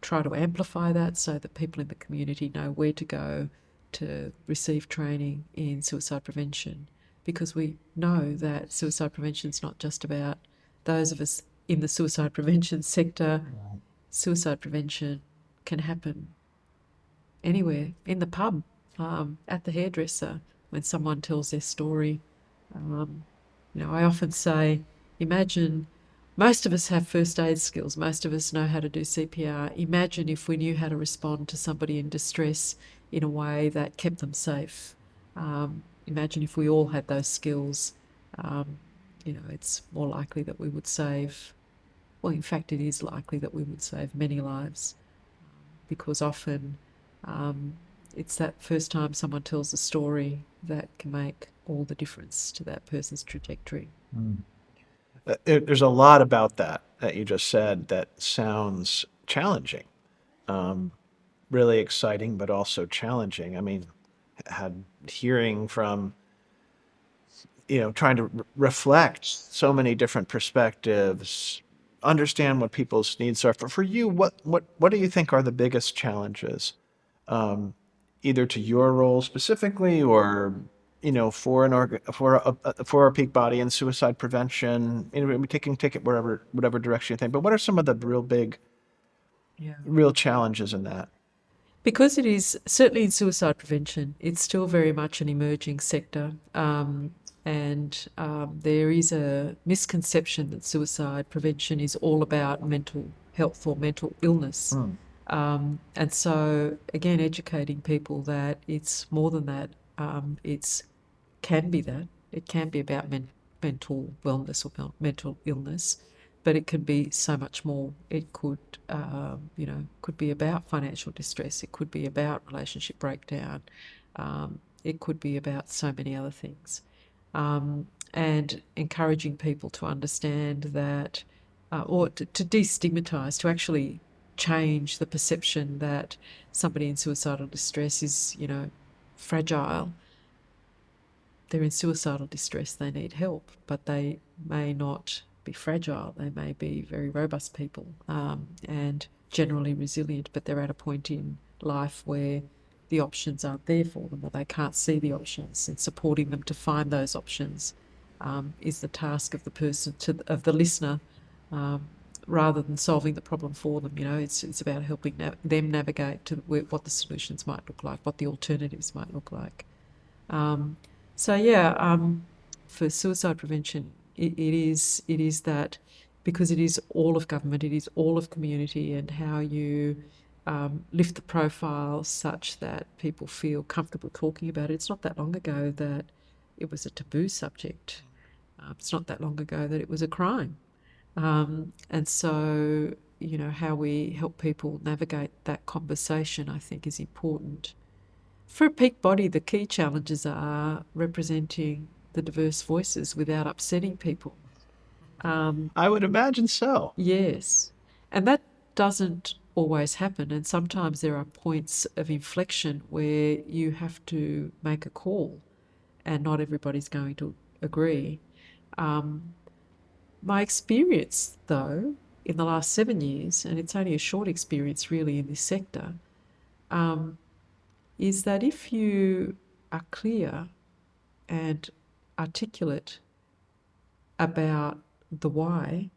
S2: try to amplify that so that people in the community know where to go to receive training in suicide prevention, because we know that suicide prevention is not just about those of us in the suicide prevention sector.
S1: Right.
S2: Suicide prevention can happen anywhere, in the pub, at the hairdresser, when someone tells their story. I often say, imagine, most of us have first aid skills, most of us know how to do CPR. Imagine if we knew how to respond to somebody in distress in a way that kept them safe. Imagine if we all had those skills. It's more likely that we would save, well, in fact, it is likely that we would save many lives, because often it's that first time someone tells a story that can make all the difference to that person's trajectory.
S1: There's a lot about that you just said that sounds challenging, really exciting, but also challenging. I mean, had hearing from, trying to reflect so many different perspectives, understand what people's needs are. For you, what do you think are the biggest challenges, either to your role specifically, or for for a peak body in suicide prevention? We take it whatever direction you think. But what are some of the
S2: Yeah.
S1: real challenges in that?
S2: Because it is, certainly in suicide prevention, it's still very much an emerging sector. And there is a misconception that suicide prevention is all about mental health or mental illness. And so, again, educating people that it's more than that. It's can be that. It can be about mental wellness or mental illness, but it can be so much more. It could, could be about financial distress. It could be about relationship breakdown. It could be about so many other things. And encouraging people to understand that, or to destigmatise, to actually change the perception that somebody in suicidal distress is, fragile. They're in suicidal distress, they need help, but they may not be fragile. They may be very robust people and generally resilient, but they're at a point in life where the options aren't there for them, or they can't see the options, and supporting them to find those options is the task of the person, of the listener, rather than solving the problem for them. It's about helping them navigate to what the solutions might look like, what the alternatives might look like. For suicide prevention, it is that, because it is all of government, it is all of community, and how you lift the profile such that people feel comfortable talking about it. It's not that long ago that it was a taboo subject. It's not that long ago that it was a crime. And so, how we help people navigate that conversation, I think, is important. For a peak body, the key challenges are representing the diverse voices without upsetting people.
S1: I would imagine so.
S2: Yes. And that doesn't always happen. And sometimes there are points of inflection where you have to make a call, and not everybody's going to agree. My experience, though, in the last 7 years, and it's only a short experience really in this sector, is that if you are clear and articulate about the why,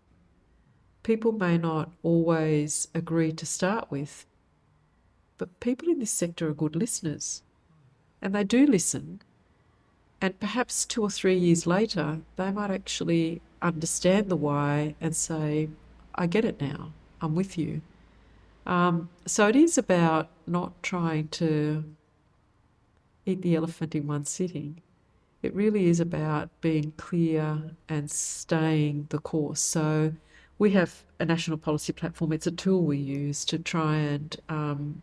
S2: people may not always agree to start with, but people in this sector are good listeners, and they do listen. And perhaps 2 or 3 years later, they might actually understand the why and say, I get it now, I'm with you. So it is about not trying to eat the elephant in one sitting. It really is about being clear and staying the course. So we have a national policy platform. It's a tool we use to try and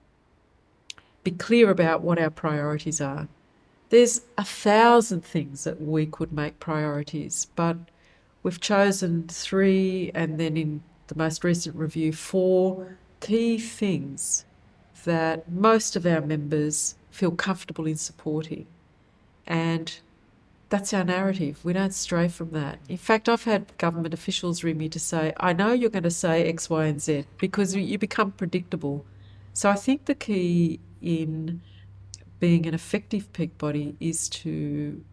S2: be clear about what our priorities are. There's 1,000 things that we could make priorities, but we've chosen 3, and then in the most recent review, 4 key things that most of our members feel comfortable in supporting. And that's our narrative. We don't stray from that. In fact, I've had government officials ring me to say, I know you're going to say X, Y, and Z, because you become predictable. So I think the key in being an effective peak body is to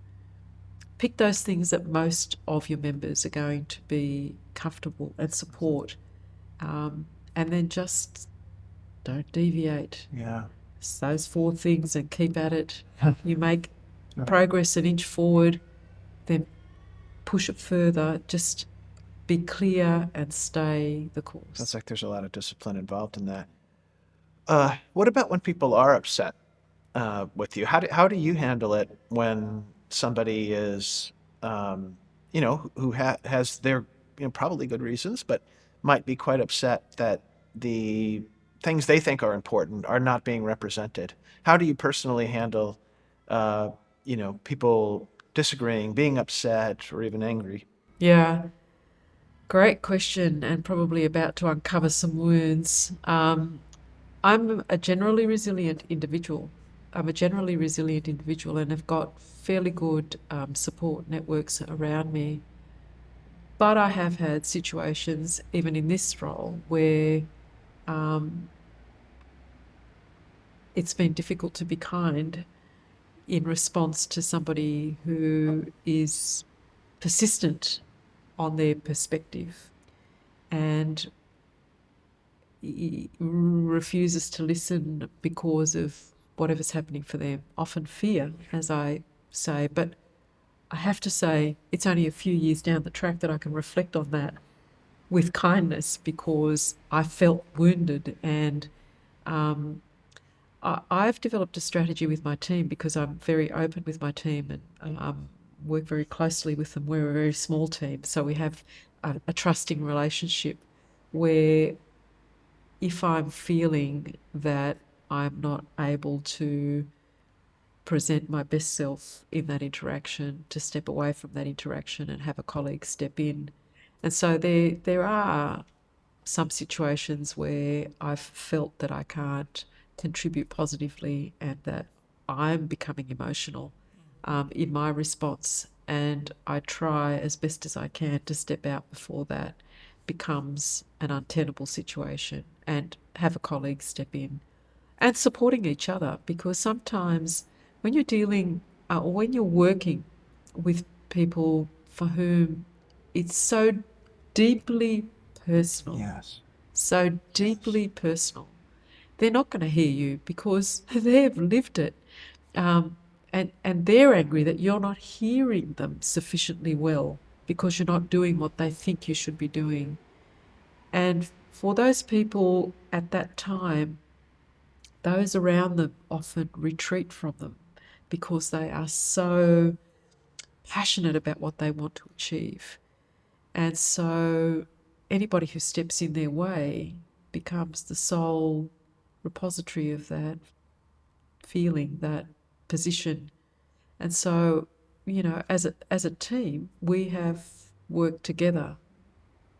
S2: pick those things that most of your members are going to be comfortable and support, and then just don't deviate.
S1: Yeah.
S2: It's those 4 things, and keep at it. You make progress an inch forward, then push it further. Just be clear and stay the course.
S1: Sounds like there's a lot of discipline involved in that. What about when people are upset with you? How do you handle it when somebody is, who has their, probably good reasons, but might be quite upset that the things they think are important are not being represented? How do you personally handle, people disagreeing, being upset, or even angry?
S2: Yeah, great question, and probably about to uncover some wounds. I'm a generally resilient individual. And have got fairly good support networks around me. But I have had situations, even in this role, where it's been difficult to be kind in response to somebody who is persistent on their perspective. And refuses to listen because of whatever's happening for them, often fear, as I say. But I have to say, it's only a few years down the track that I can reflect on that with kindness, because I felt wounded. And I've developed a strategy with my team, because I'm very open with my team and work very closely with them. We're a very small team, so we have a trusting relationship where if I'm feeling that I'm not able to present my best self in that interaction, to step away from that interaction and have a colleague step in. And so there are some situations where I've felt that I can't contribute positively and that I'm becoming emotional in my response. And I try as best as I can to step out before that becomes an untenable situation and have a colleague step in, and supporting each other, because sometimes when you're dealing or when you're working with people for whom it's so deeply personal,
S1: Yes.
S2: so deeply personal, they're not going to hear you because they've lived it. And they're angry that you're not hearing them sufficiently well because you're not doing what they think you should be doing. And for those people at that time, those around them often retreat from them because they are so passionate about what they want to achieve. And so anybody who steps in their way becomes the sole repository of that feeling, that position. And so, as a team, we have worked together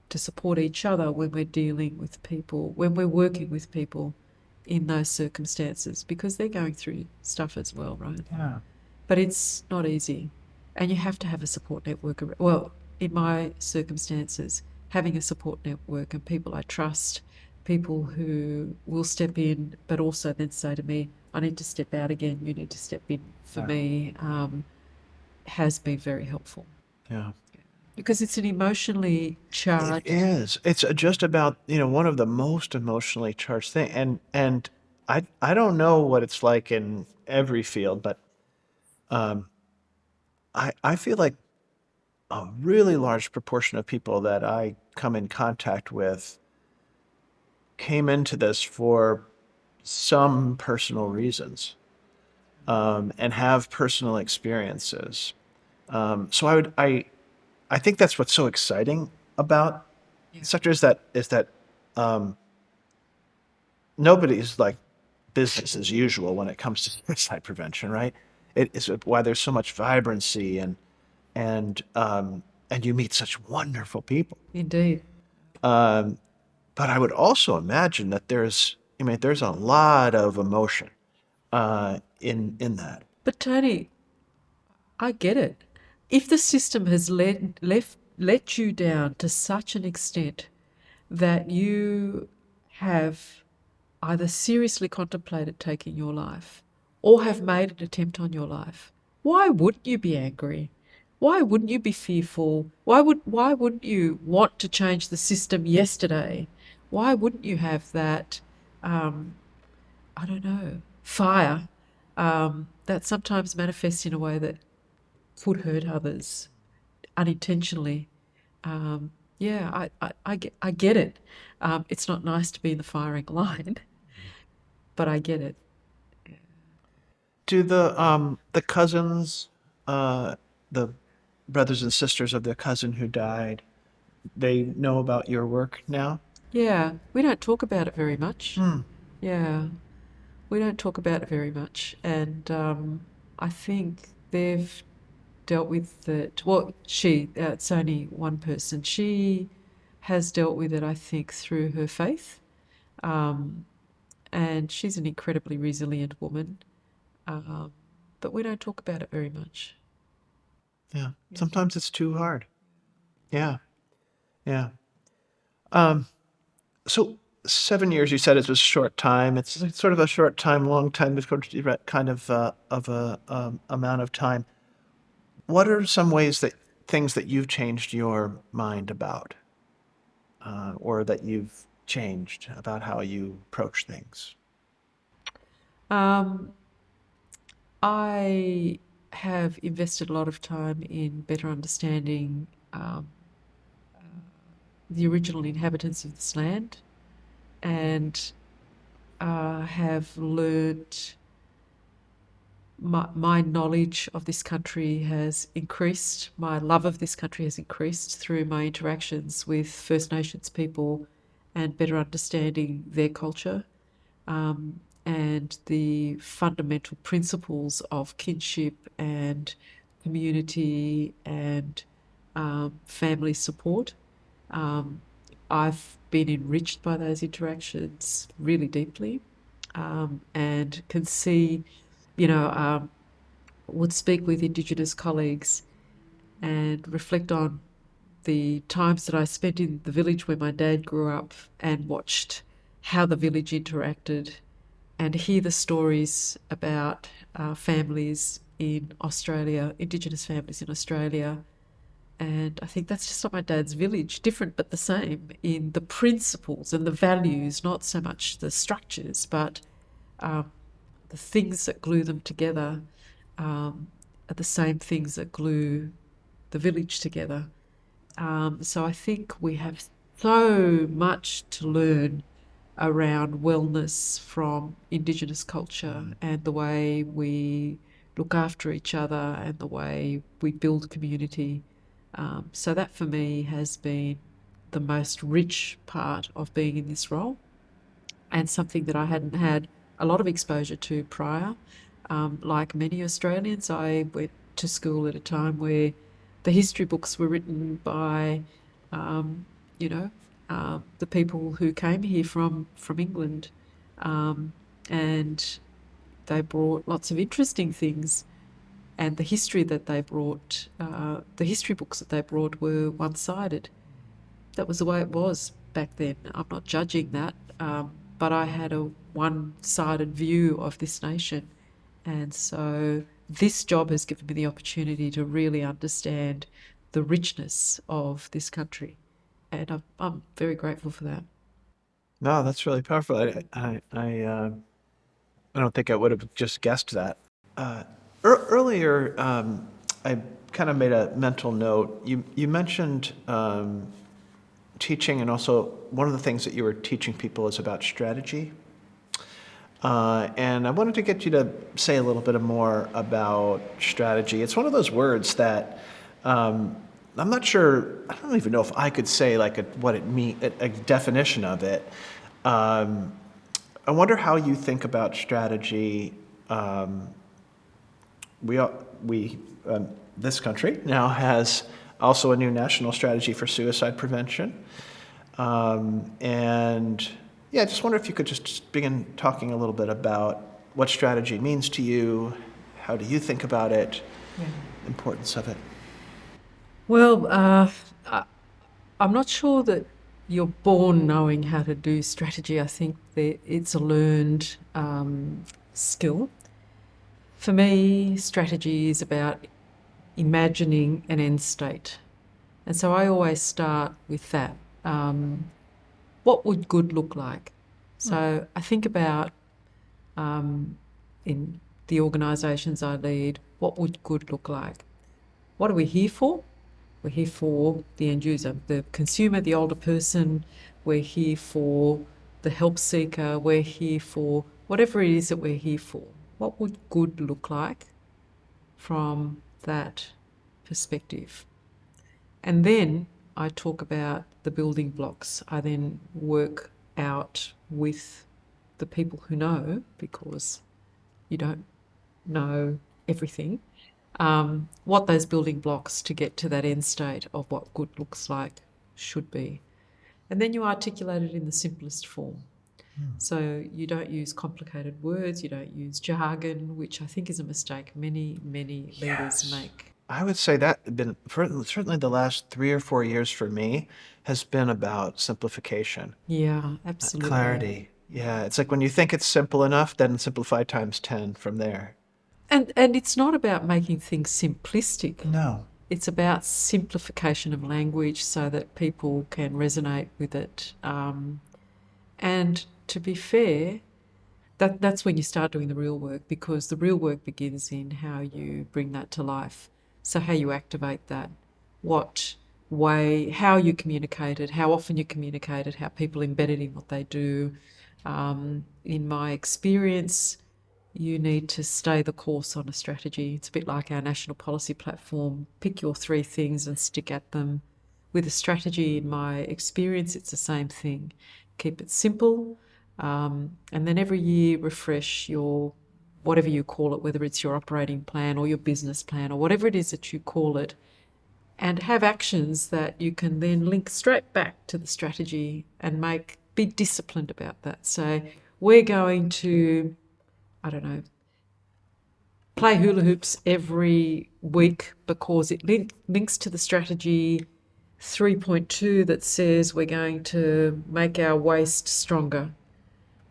S2: to support each other when we're dealing with people, when we're working with people in those circumstances, because they're going through stuff as well, right?
S1: Yeah.
S2: But it's not easy. And you have to have a support network. Well, in my circumstances, having a support network and people I trust, people who will step in, but also then say to me, I need to step out again, you need to step in for me, has been very helpful.
S1: Yeah.
S2: Because it's an emotionally
S1: It
S2: charged.
S1: is. It's just about, one of the most emotionally charged thing. And I don't know what it's like in every field, but I feel like a really large proportion of people that I come in contact with came into this for some personal reasons, and have personal experiences. So I think that's what's so exciting about
S2: Yeah.
S1: the sector is that um, nobody's like business as usual when it comes to suicide prevention, right? It is why there's so much vibrancy and and you meet such wonderful people.
S2: Indeed.
S1: Um, but I would also imagine that there's a lot of emotion in that.
S2: But Tony, I get it. If the system has let you down to such an extent that you have either seriously contemplated taking your life or have made an attempt on your life, why wouldn't you be angry? Why wouldn't you be fearful? Why wouldn't you want to change the system yesterday? Why wouldn't you have that I don't know, fire that sometimes manifests in a way that could hurt others unintentionally? Yeah, I get it. It's not nice to be in the firing line, but I get it.
S1: Do the cousins, uh, the brothers and sisters of the cousin who died, they know about your work now?
S2: Yeah, we don't talk about it very much.
S1: Hmm.
S2: Yeah, we don't talk about it very much. And I think they've dealt with it. Well, it's only one person. She has dealt with it, I think, through her faith. Um, and she's an incredibly resilient woman. Um, but we don't talk about it very much.
S1: Yeah.
S2: Yeah.
S1: Sometimes it's too hard. Yeah. Yeah. Um, so 7 years, you said it was a short time. It's like sort of a short time, long time, it's kind of a amount of time. What are some ways things that you've changed your mind about, or that you've changed about how you approach things?
S2: Um, I have invested a lot of time in better understanding the original inhabitants of this land, and have learnt my knowledge of this country has increased. My love of this country has increased through my interactions with First Nations people and better understanding their culture, and the fundamental principles of kinship and community and family support. I've been enriched by those interactions really deeply, and can see, would speak with Indigenous colleagues and reflect on the times that I spent in the village where my dad grew up and watched how the village interacted, and hear the stories about families in Australia, Indigenous families in Australia. And I think that's just like my dad's village, different but the same in the principles and the values, not so much the structures, but the things that glue them together are the same things that glue the village together. So I think we have so much to learn around wellness from Indigenous culture and the way we look after each other and the way we build community. So that for me has been the most rich part of being in this role, and something that I hadn't had a lot of exposure to prior. Like many Australians, I went to school at a time where the history books were written by, the people who came here from England, and they brought lots of interesting things. And the history that they brought, the history books that they brought were one-sided. That was the way it was back then. I'm not judging that, but I had a one-sided view of this nation. And so this job has given me the opportunity to really understand the richness of this country. And I'm very grateful for that.
S1: No, that's really powerful. I don't think I would have just guessed that. Earlier, I kind of made a mental note. You mentioned teaching, and also one of the things that you were teaching people is about strategy. And I wanted to get you to say a little bit more about strategy. It's one of those words that I'm not sure. I don't even know if I could say like what it mean a definition of it. I wonder how you think about strategy. We this country now has also a new national strategy for suicide prevention, and yeah, I just wonder if you could just begin talking a little bit about what strategy means to you. How do you think about it?
S2: Yeah.
S1: Importance of it.
S2: Well, I'm not sure that you're born knowing how to do strategy. I think that it's a learned skill. For me, strategy is about imagining an end state. And so I always start with that. What would good look like? So I think about, in the organisations I lead, what would good look like? What are we here for? We're here for the end user, the consumer, the older person. We're here for the help seeker. We're here for whatever it is that we're here for. What would good look like from that perspective? And then I talk about the building blocks. I then work out with the people who know, because you don't know everything, what those building blocks to get to that end state of what good looks like should be. And then you articulate it in the simplest form. So you don't use complicated words, you don't use jargon, which I think is a mistake many leaders
S1: Yes.
S2: make.
S1: I would say that certainly the last 3 or 4 years for me has been about simplification,
S2: Yeah, absolutely.
S1: clarity. Yeah, it's like when you think it's simple enough, then simplify times 10 from there.
S2: And it's not about making things simplistic.
S1: No.
S2: It's about simplification of language so that people can resonate with it. And to be fair, that's when you start doing the real work, because the real work begins in how you bring that to life. So how you activate that, what way, how you communicate it, how often you communicate it, how people embed it in what they do. In my experience, you need to stay the course on a strategy. It's a bit like our national policy platform. Pick your 3 things and stick at them. With a strategy, in my experience, it's the same thing. Keep it simple, and then every year refresh your, whatever you call it, whether it's your operating plan or your business plan or whatever it is that you call it, and have actions that you can then link straight back to the strategy and be disciplined about that. So we're going to, I don't know, play hula hoops every week because it links to the strategy 3.2 that says we're going to make our waist stronger,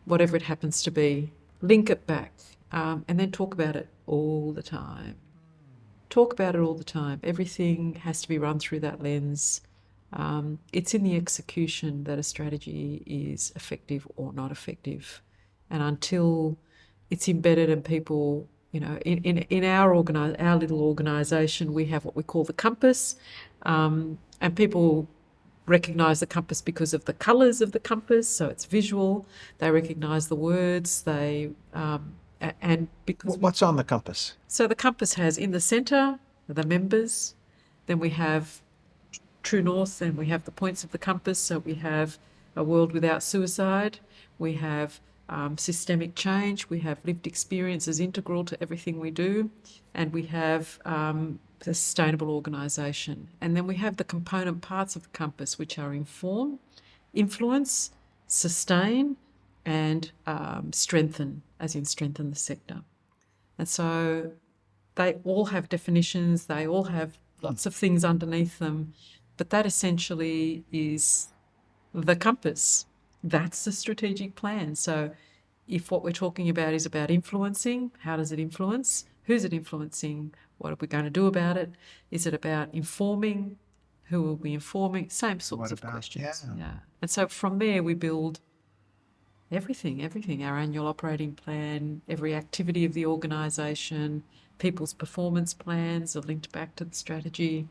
S2: whatever it happens to be. Link it back, and then talk about it all the time. Talk about it all the time. Everything has to be run through that lens. It's in the execution that a strategy is effective or not effective. And until it's embedded and people, in our little organisation, we have what we call the compass, and people recognise the compass because of the colours of the compass, so it's visual. They recognise the words. And because
S1: What's on the compass?
S2: so the compass has in the centre the members, then we have true north, and we have the points of the compass. So we have a world without suicide, we have systemic change, we have lived experience as integral to everything we do, and we have the sustainable organisation. And then we have the component parts of the compass, which are inform, influence, sustain, and strengthen, as in strengthen the sector. And so they all have definitions, they all have lots of things underneath them, but that essentially is the compass. That's the strategic plan. So if what we're talking about is about influencing, how does it influence? Who's it influencing? What are we going to do about it? Is it about informing? Who will be informing? Same sorts of questions. Yeah. And so from there we build everything, our annual operating plan, every activity of the organisation, people's performance plans are linked back to the strategy.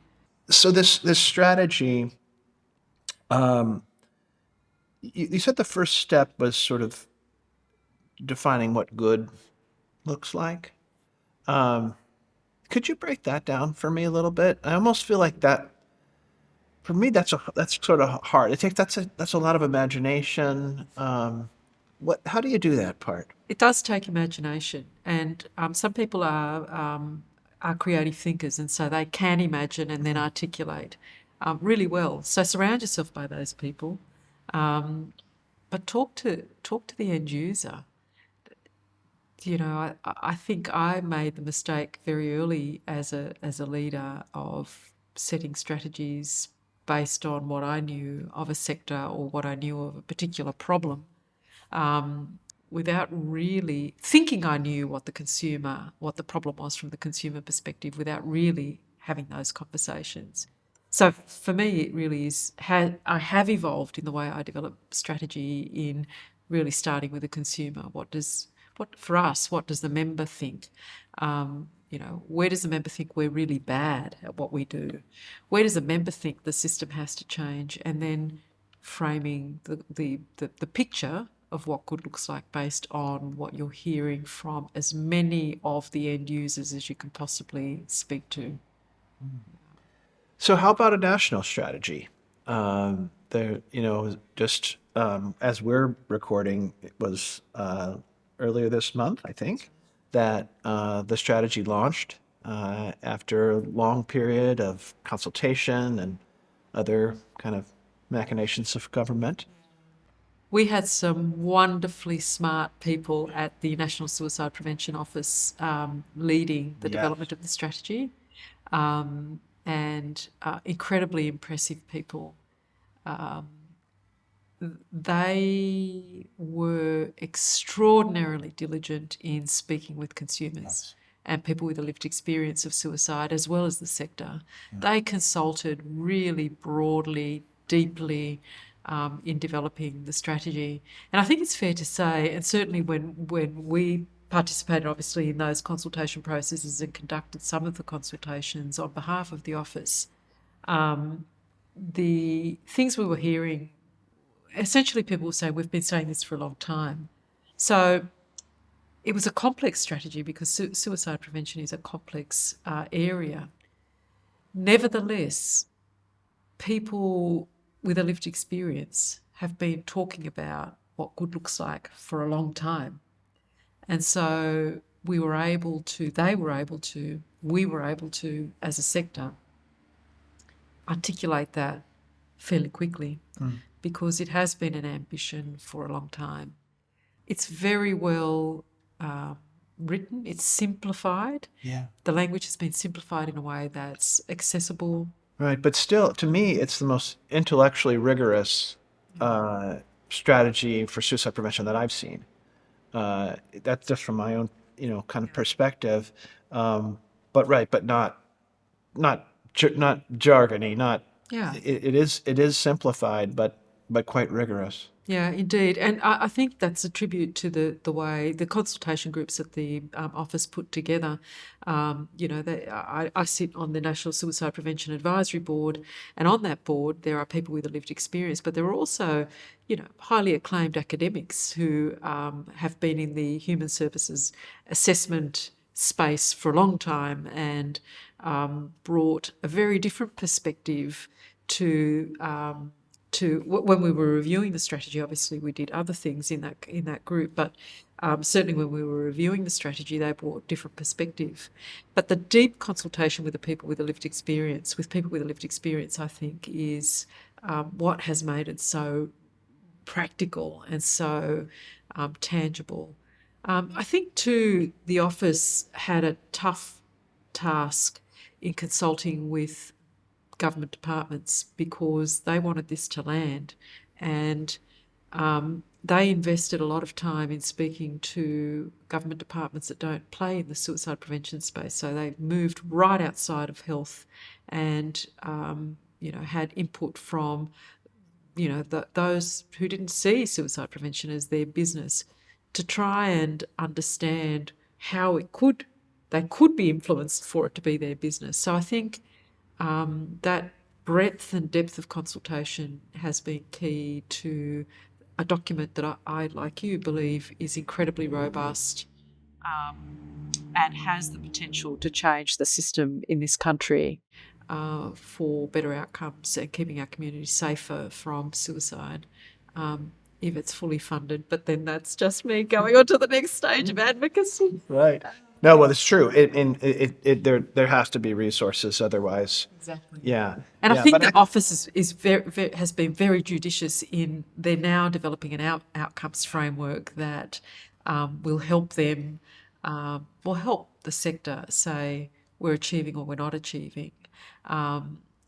S1: So this strategy, you said the first step was sort of defining what good looks like. Could you break that down for me a little bit? I almost feel like that, for me, that's sort of hard. That's a lot of imagination. How do you do that part?
S2: It does take imagination, and some people are creative thinkers, and so they can imagine and then articulate really well. So surround yourself by those people, but talk to the end user. I think I made the mistake very early as a leader of setting strategies based on what I knew of a sector or what I knew of a particular problem, without really thinking I knew what the problem was from the consumer perspective, without really having those conversations. So for me, it really is, I have evolved in the way I develop strategy in really starting with the consumer. What does the member think? Where does the member think we're really bad at what we do? Where does the member think the system has to change? And then framing the picture of what good looks like based on what you're hearing from as many of the end users as you can possibly speak to.
S1: So how about a national strategy? Just as we're recording, it was earlier this month, I think, that the strategy launched after a long period of consultation and other kind of machinations of government.
S2: We had some wonderfully smart people at the National Suicide Prevention Office leading the development of the strategy, and incredibly impressive people. They were extraordinarily diligent in speaking with consumers and people with a lived experience of suicide, as well as the sector. They consulted really broadly, deeply, in developing the strategy. And I think it's fair to say, and certainly when we participated obviously in those consultation processes and conducted some of the consultations on behalf of the office, the things we were hearing, essentially people were saying, we've been saying this for a long time. So it was a complex strategy because suicide prevention is a complex area. Nevertheless, people with a lived experience have been talking about what good looks like for a long time. And so we were able to, we were able to, as a sector, articulate that fairly quickly because it has been an ambition for a long time. It's very well written, it's simplified.
S1: Yeah.
S2: The language has been simplified in a way that's accessible.
S1: Right, but still, to me, it's the most intellectually rigorous strategy for suicide prevention that I've seen. That's just from my own, kind of perspective. But right, but not jargony, not.
S2: Yeah.
S1: It is simplified, but quite rigorous.
S2: Yeah, indeed. And I think that's a tribute to the way the consultation groups that the office put together. I sit on the National Suicide Prevention Advisory Board, and on that board there are people with a lived experience, but there are also, highly acclaimed academics who have been in the human services assessment space for a long time and brought a very different perspective to when we were reviewing the strategy. Obviously, we did other things in that group, but certainly when we were reviewing the strategy, they brought different perspective. But the deep consultation with people with a lived experience, I think, is what has made it so practical and so tangible. I think too, the office had a tough task in consulting with government departments because they wanted this to land, and they invested a lot of time in speaking to government departments that don't play in the suicide prevention space. So they moved right outside of health and had input from those who didn't see suicide prevention as their business to try and understand how they could be influenced for it to be their business. So I think that breadth and depth of consultation has been key to a document that I, like you, believe is incredibly robust and has the potential to change the system in this country for better outcomes and keeping our community safer from suicide. If it's fully funded, but then that's just me going on to the next stage of advocacy.
S1: Right. No, well, it's true. There has to be resources, otherwise.
S2: Exactly.
S1: Yeah.
S2: And
S1: yeah,
S2: I think
S1: but
S2: the office has been very judicious in they're now developing an outcomes framework that will help them, will help the sector say we're achieving or we're not achieving.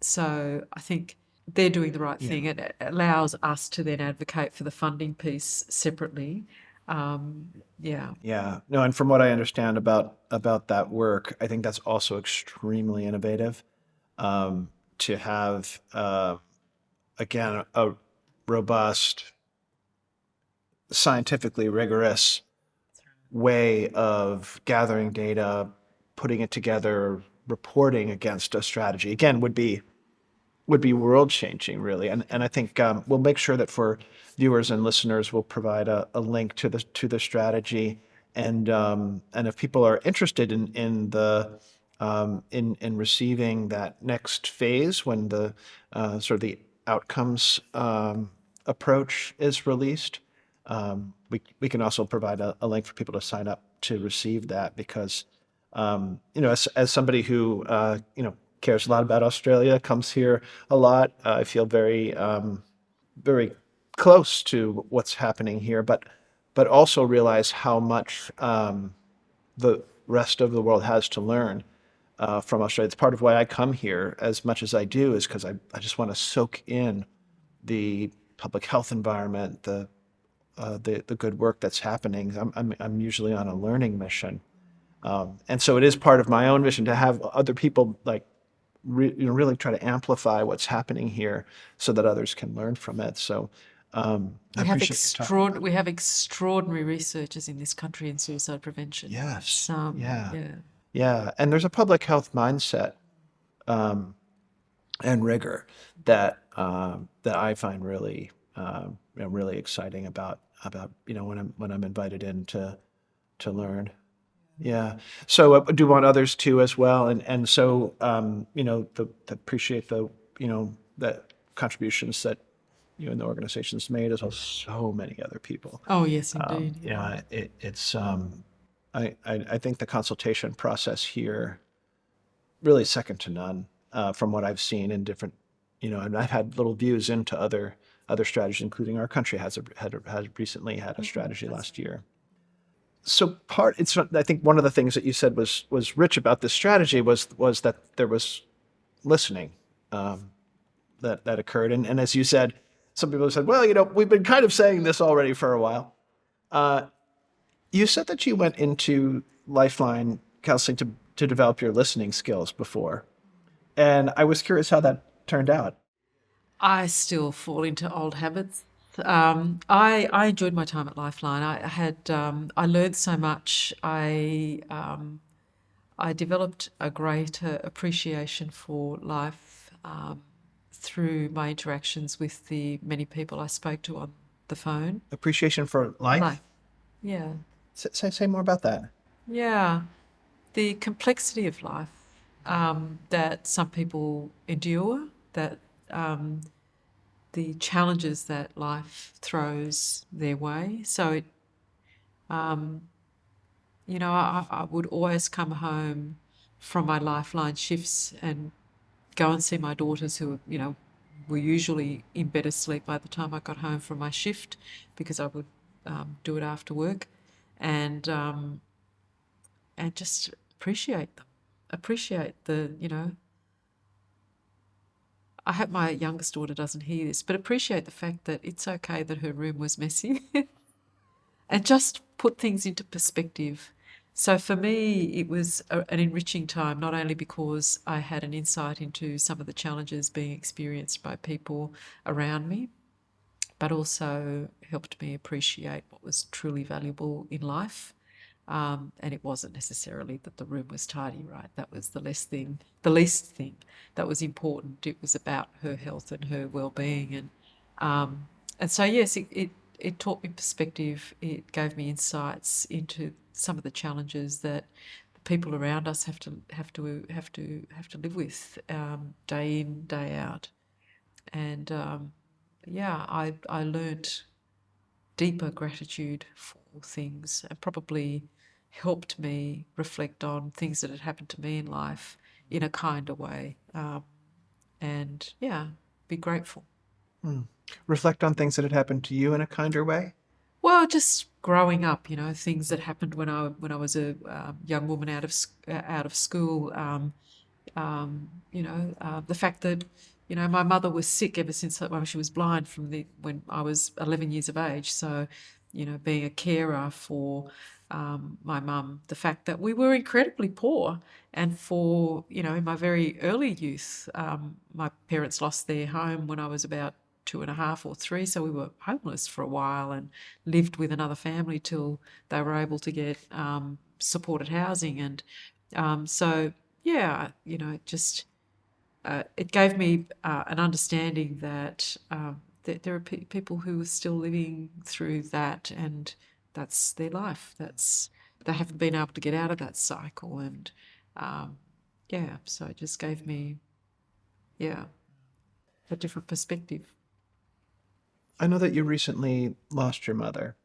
S2: So I think they're doing the right thing. It allows us to then advocate for the funding piece separately. Yeah.
S1: Yeah. No, and from what I understand about that work, I think that's also extremely innovative. To have again a robust, scientifically rigorous way of gathering data, putting it together, reporting against a strategy again would be world changing, really. And I think we'll make sure that for viewers and listeners, we'll provide a link to the strategy. And if people are interested in the in receiving that next phase when the sort of the outcomes approach is released, we can also provide a link for people to sign up to receive that because as somebody who cares a lot about Australia, comes here a lot. I feel very close to what's happening here, but also realize how much the rest of the world has to learn from Australia. It's part of why I come here as much as I do, is because I just want to soak in the public health environment, the good work that's happening. I'm usually on a learning mission, and so it is part of my own mission to have other people like really try to amplify what's happening here so that others can learn from it. So I appreciate you talking about
S2: We have extraordinary researchers in this country in suicide prevention.
S1: Yes. Yeah.
S2: Yeah.
S1: Yeah. And there's a public health mindset um, and rigor that I find really really exciting about when I'm invited in to learn. Yeah. So do want others to as well, and so appreciate the contributions that you and the organization's made, as well as so many other people.
S2: Oh, yes, indeed.
S1: Yeah, it's I think the consultation process here really second to none from what I've seen in different, and I've had little views into other strategies, including our country has recently had a strategy last year. So I think one of the things that you said was rich about this strategy was that there was listening um, that occurred, and as you said, some people said, well, we've been kind of saying this already for a while. Uh, you said that you went into Lifeline counseling to develop your listening skills before. And I was curious how that turned out.
S2: I still fall into old habits. I enjoyed my time at Lifeline. I learned so much. I developed a greater appreciation for life through my interactions with the many people I spoke to on the phone.
S1: Appreciation for life?
S2: Life, yeah,
S1: Say more about that.
S2: yeah. The complexity of life that some people endure, that the challenges that life throws their way. So I would always come home from my Lifeline shifts and go and see my daughters who, were usually in bed asleep by the time I got home from my shift, because I would do it after work, and just appreciate them, appreciate I hope my youngest daughter doesn't hear this, but appreciate the fact that it's okay that her room was messy and just put things into perspective. So for me, it was an enriching time, not only because I had an insight into some of the challenges being experienced by people around me, but also helped me appreciate what was truly valuable in life. And it wasn't necessarily that the room was tidy, right? That was the least thing that was important. It was about her health and her well-being, and so yes, it taught me perspective. It gave me insights into some of the challenges that the people around us have to live with day in, day out, and I learnt deeper gratitude for things, and probably helped me reflect on things that had happened to me in life in a kinder way, and be grateful.
S1: Hmm. Reflect on things that had happened to you in a kinder way.
S2: Well, just growing up, things that happened when I was a young woman out of school. The fact that my mother was sick ever since she was blind when I was 11 years of age. So, being a carer for my mum, the fact that we were incredibly poor, and for in my very early youth, my parents lost their home when I was about 2.5 or 3, so we were homeless for a while and lived with another family till they were able to get supported housing, and so it gave me an understanding that there are people who are still living through that, and that's their life. They haven't been able to get out of that cycle, and so it just gave me a different perspective.
S1: I know that you recently lost your mother,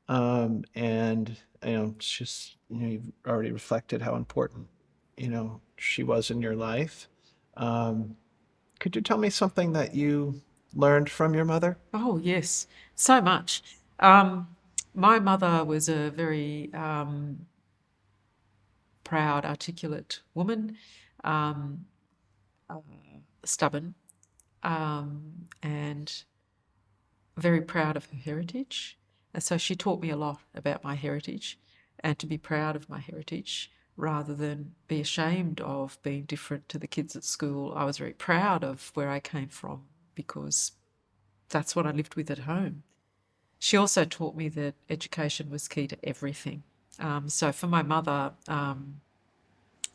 S1: and it's just you've already reflected how important she was in your life. Um, could you tell me something that you learned from your mother?
S2: Oh, yes, so much. Um, my mother was a very proud, articulate woman, um, stubborn, and very proud of her heritage. And so she taught me a lot about my heritage and to be proud of my heritage. rather than be ashamed of being different to the kids at school. I was very proud of where I came from because that's what I lived with at home. She also taught me that education was key to everything. So for my mother,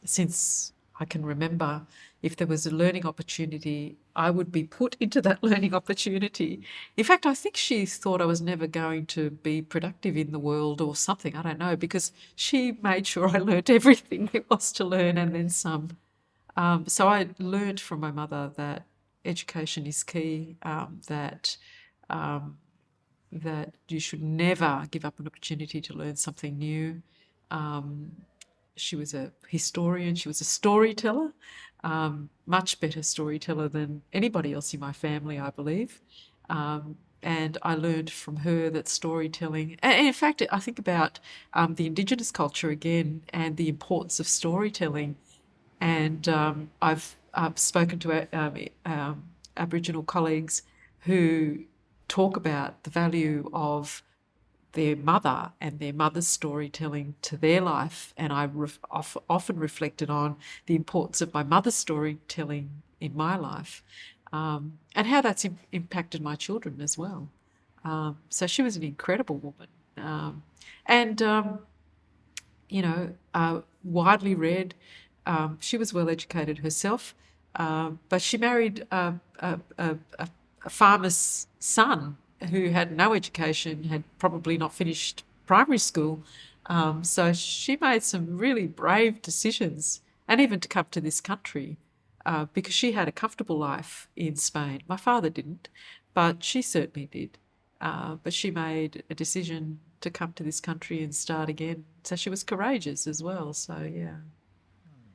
S2: since I can remember, if there was a learning opportunity, I would be put into that learning opportunity. In fact, I think she thought I was never going to be productive in the world or something. I don't know, because she made sure I learnt everything there was to learn and then some. So I learned from my mother that education is key, that you should never give up an opportunity to learn something new. She was a historian, she was a storyteller, much better storyteller than anybody else in my family, I believe. And I learned from her that storytelling, and in fact, I think about the Indigenous culture again and the importance of storytelling. And I've spoken to Aboriginal colleagues who talk about the value of their mother and their mother's storytelling to their life. And I often reflected on the importance of my mother's storytelling in my life, and how that's impacted my children as well. So she was an incredible woman. And widely read. She was well educated herself, but she married a farmer's son who had no education, had probably not finished primary school. So she made some really brave decisions, and even to come to this country, because she had a comfortable life in Spain. My father didn't, but she certainly did. But she made a decision to come to this country and start again. So she was courageous as well. So yeah,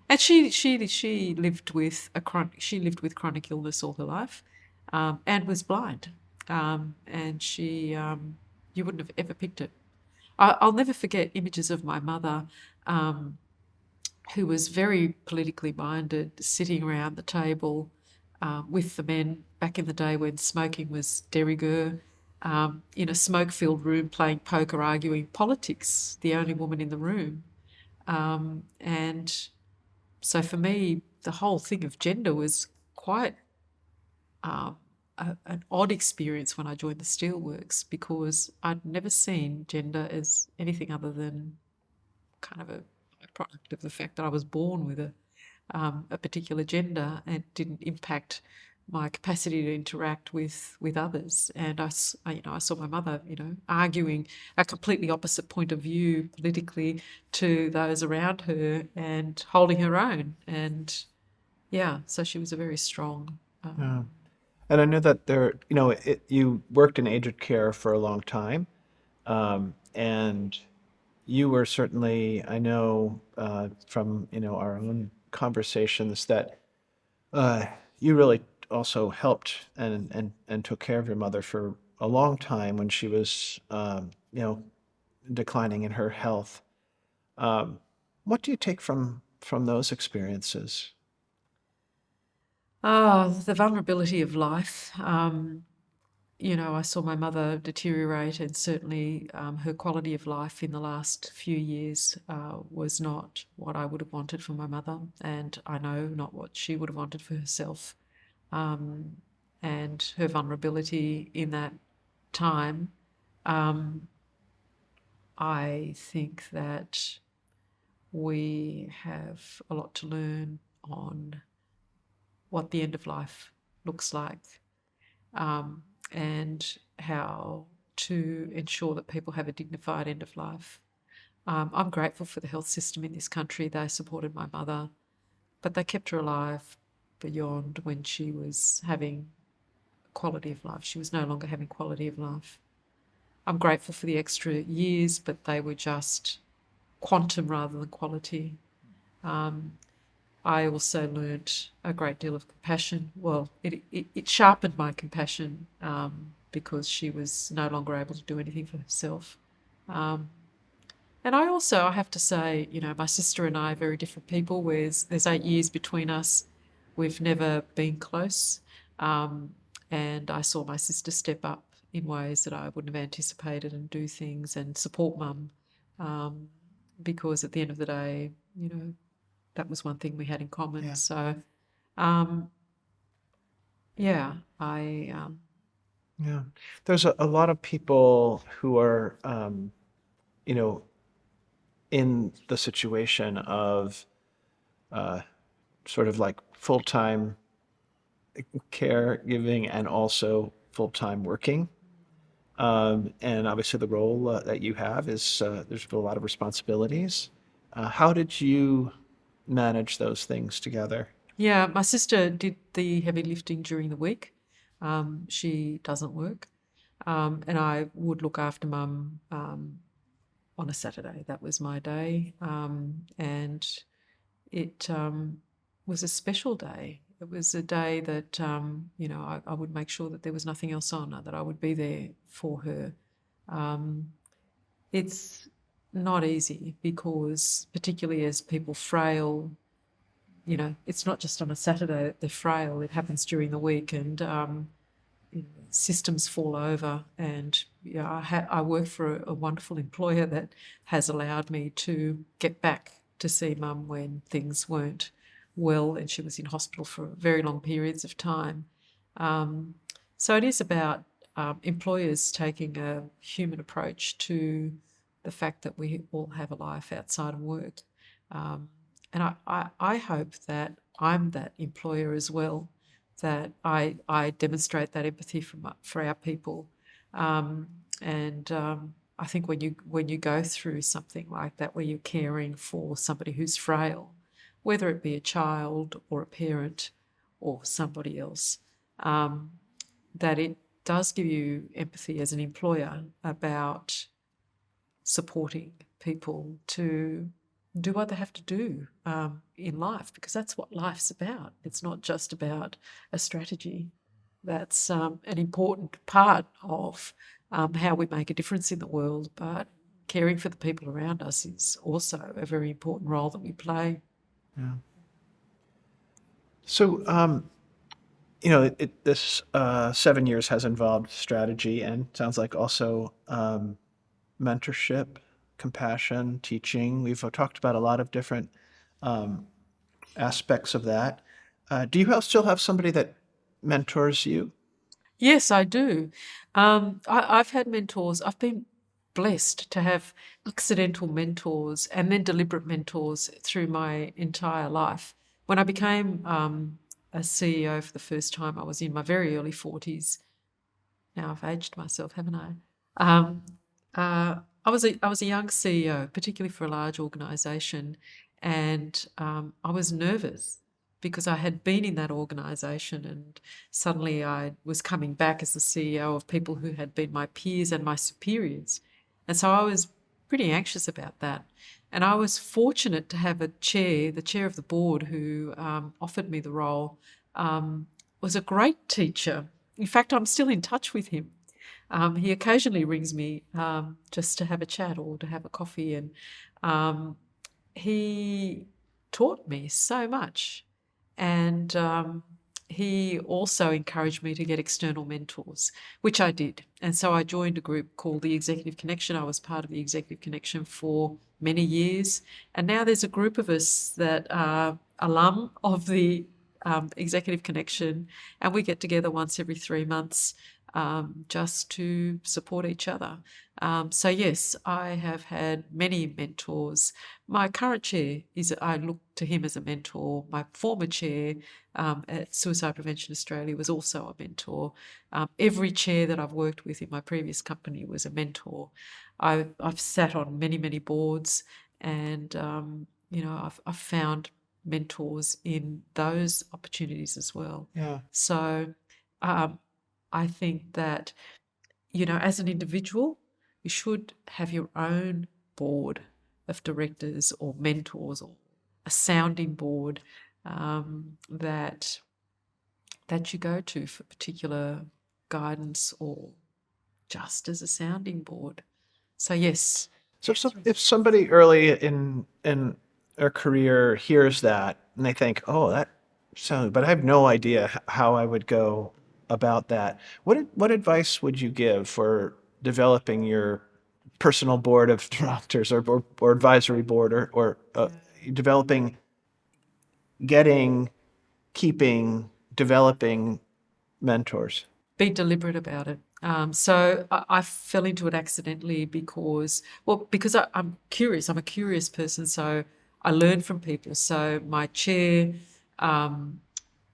S2: and she lived with chronic illness all her life, and was blind. And she you wouldn't have ever picked it. I'll never forget images of my mother, who was very politically minded, sitting around the table with the men back in the day when smoking was de rigueur, in a smoke-filled room playing poker, arguing politics, the only woman in the room. And so for me, the whole thing of gender was quite an odd experience when I joined the steelworks, because I'd never seen gender as anything other than kind of a product of the fact that I was born with a particular gender, and it didn't impact my capacity to interact with others. And I saw my mother, arguing a completely opposite point of view politically to those around her and holding her own. And yeah, so she was a very strong.
S1: Yeah. And I know that you worked in aged care for a long time, and you were certainly, I know from our own conversations that uh, you really also helped and took care of your mother for a long time when she was declining in her health. Um, what do you take from those experiences?
S2: The vulnerability of life. I saw my mother deteriorate, and certainly her quality of life in the last few years was not what I would have wanted for my mother, and I know not what she would have wanted for herself. And her vulnerability in that time, I think that we have a lot to learn on what the end of life looks like, and how to ensure that people have a dignified end of life. I'm grateful for the health system in this country. They supported my mother, but they kept her alive beyond when she was having quality of life. She was no longer having quality of life. I'm grateful for the extra years, but they were just quantum rather than quality. I also learnt a great deal of compassion. Well, it sharpened my compassion, because she was no longer able to do anything for herself. And I have to say, my sister and I are very different people. Whereas there's 8 years between us, we've never been close. And I saw my sister step up in ways that I wouldn't have anticipated and do things and support mum, because at the end of the day, that was one thing we had in common.
S1: Yeah.
S2: So, um, yeah, I
S1: Yeah. There's a lot of people who are, you know, in the situation of uh, sort of like full-time caregiving and also full-time working. And obviously, the role that you have is there's a lot of responsibilities. How did you manage those things together?
S2: Yeah, my sister did the heavy lifting during the week. She doesn't work, and I would look after mum on a Saturday. That was my day, and it was a special day. It was a day that I would make sure that there was nothing else on, that I would be there for her. Um, it's not easy because, particularly as people frail, it's not just on a Saturday that they're frail. It happens during the week, and systems fall over. And I work for a wonderful employer that has allowed me to get back to see mum when things weren't well, and she was in hospital for very long periods of time. So it is about employers taking a human approach to the fact that we all have a life outside of work. And I hope that I'm that employer as well, that I demonstrate that empathy for our people. And I think when you go through something like that, where you're caring for somebody who's frail, whether it be a child or a parent or somebody else, that it does give you empathy as an employer about supporting people to do what they have to do in life, because that's what life's about. It's not just about a strategy. That's an important part of how we make a difference in the world, but caring for the people around us is also a very important role that we play.
S1: Yeah. So, this 7 years has involved strategy and sounds like also mentorship, compassion, teaching. We've talked about a lot of different um, aspects of that. Do you still have somebody that mentors you?
S2: Yes, I do. I've had mentors. I've been blessed to have accidental mentors and then deliberate mentors through my entire life. When I became a CEO for the first time, I was in my very early 40s. Now I've aged myself, haven't I? Um, I was a young CEO, particularly for a large organisation, and I was nervous because I had been in that organisation, and suddenly I was coming back as the CEO of people who had been my peers and my superiors, and so I was pretty anxious about that. And I was fortunate to have the chair of the board, who offered me the role, was a great teacher. In fact, I'm still in touch with him. He occasionally rings me just to have a chat or to have a coffee, and he taught me so much. And he also encouraged me to get external mentors, which I did. And so I joined a group called the Executive Connection. I was part of the Executive Connection for many years. And now there's a group of us that are alum of the Executive Connection, and we get together once every 3 months just to support each other. So yes, I have had many mentors. My current chair I look to him as a mentor. My former chair at Suicide Prevention Australia was also a mentor. Every chair that I've worked with in my previous company was a mentor. I've sat on many, many boards, and I've found mentors in those opportunities as well.
S1: Yeah.
S2: So I think that, as an individual, you should have your own board of directors or mentors, or a sounding board that you go to for particular guidance, or just as a sounding board. So yes.
S1: So if somebody early in their career hears that and they think, "Oh, that sounds," but I have no idea how I would go about that. What advice would you give for developing your personal board of directors or advisory board or developing, getting, keeping, developing mentors?
S2: Be deliberate about it. So I fell into it accidentally because I'm curious. I'm a curious person, so I learn from people. So my chair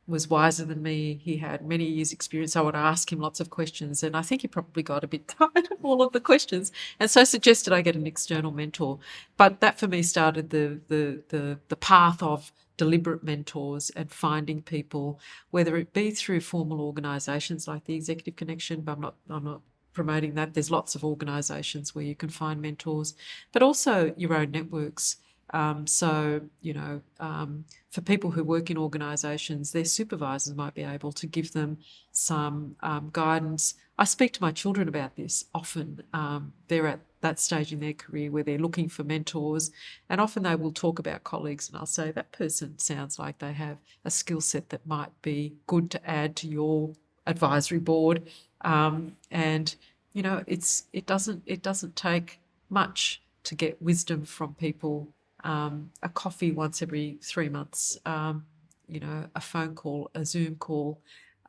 S2: was wiser than me. He had many years' experience. I would ask him lots of questions, and I think he probably got a bit tired of all of the questions, and so suggested I get an external mentor. But that for me started the path of deliberate mentors and finding people, whether it be through formal organisations like the Executive Connection, but I'm not promoting that. There's lots of organisations where you can find mentors, but also your own networks. For people who work in organisations, their supervisors might be able to give them some guidance. I speak to my children about this often. They're at that stage in their career where they're looking for mentors, and often they will talk about colleagues, and I'll say that person sounds like they have a skill set that might be good to add to your advisory board. It doesn't take much to get wisdom from people. A coffee once every 3 months, a phone call, a Zoom call,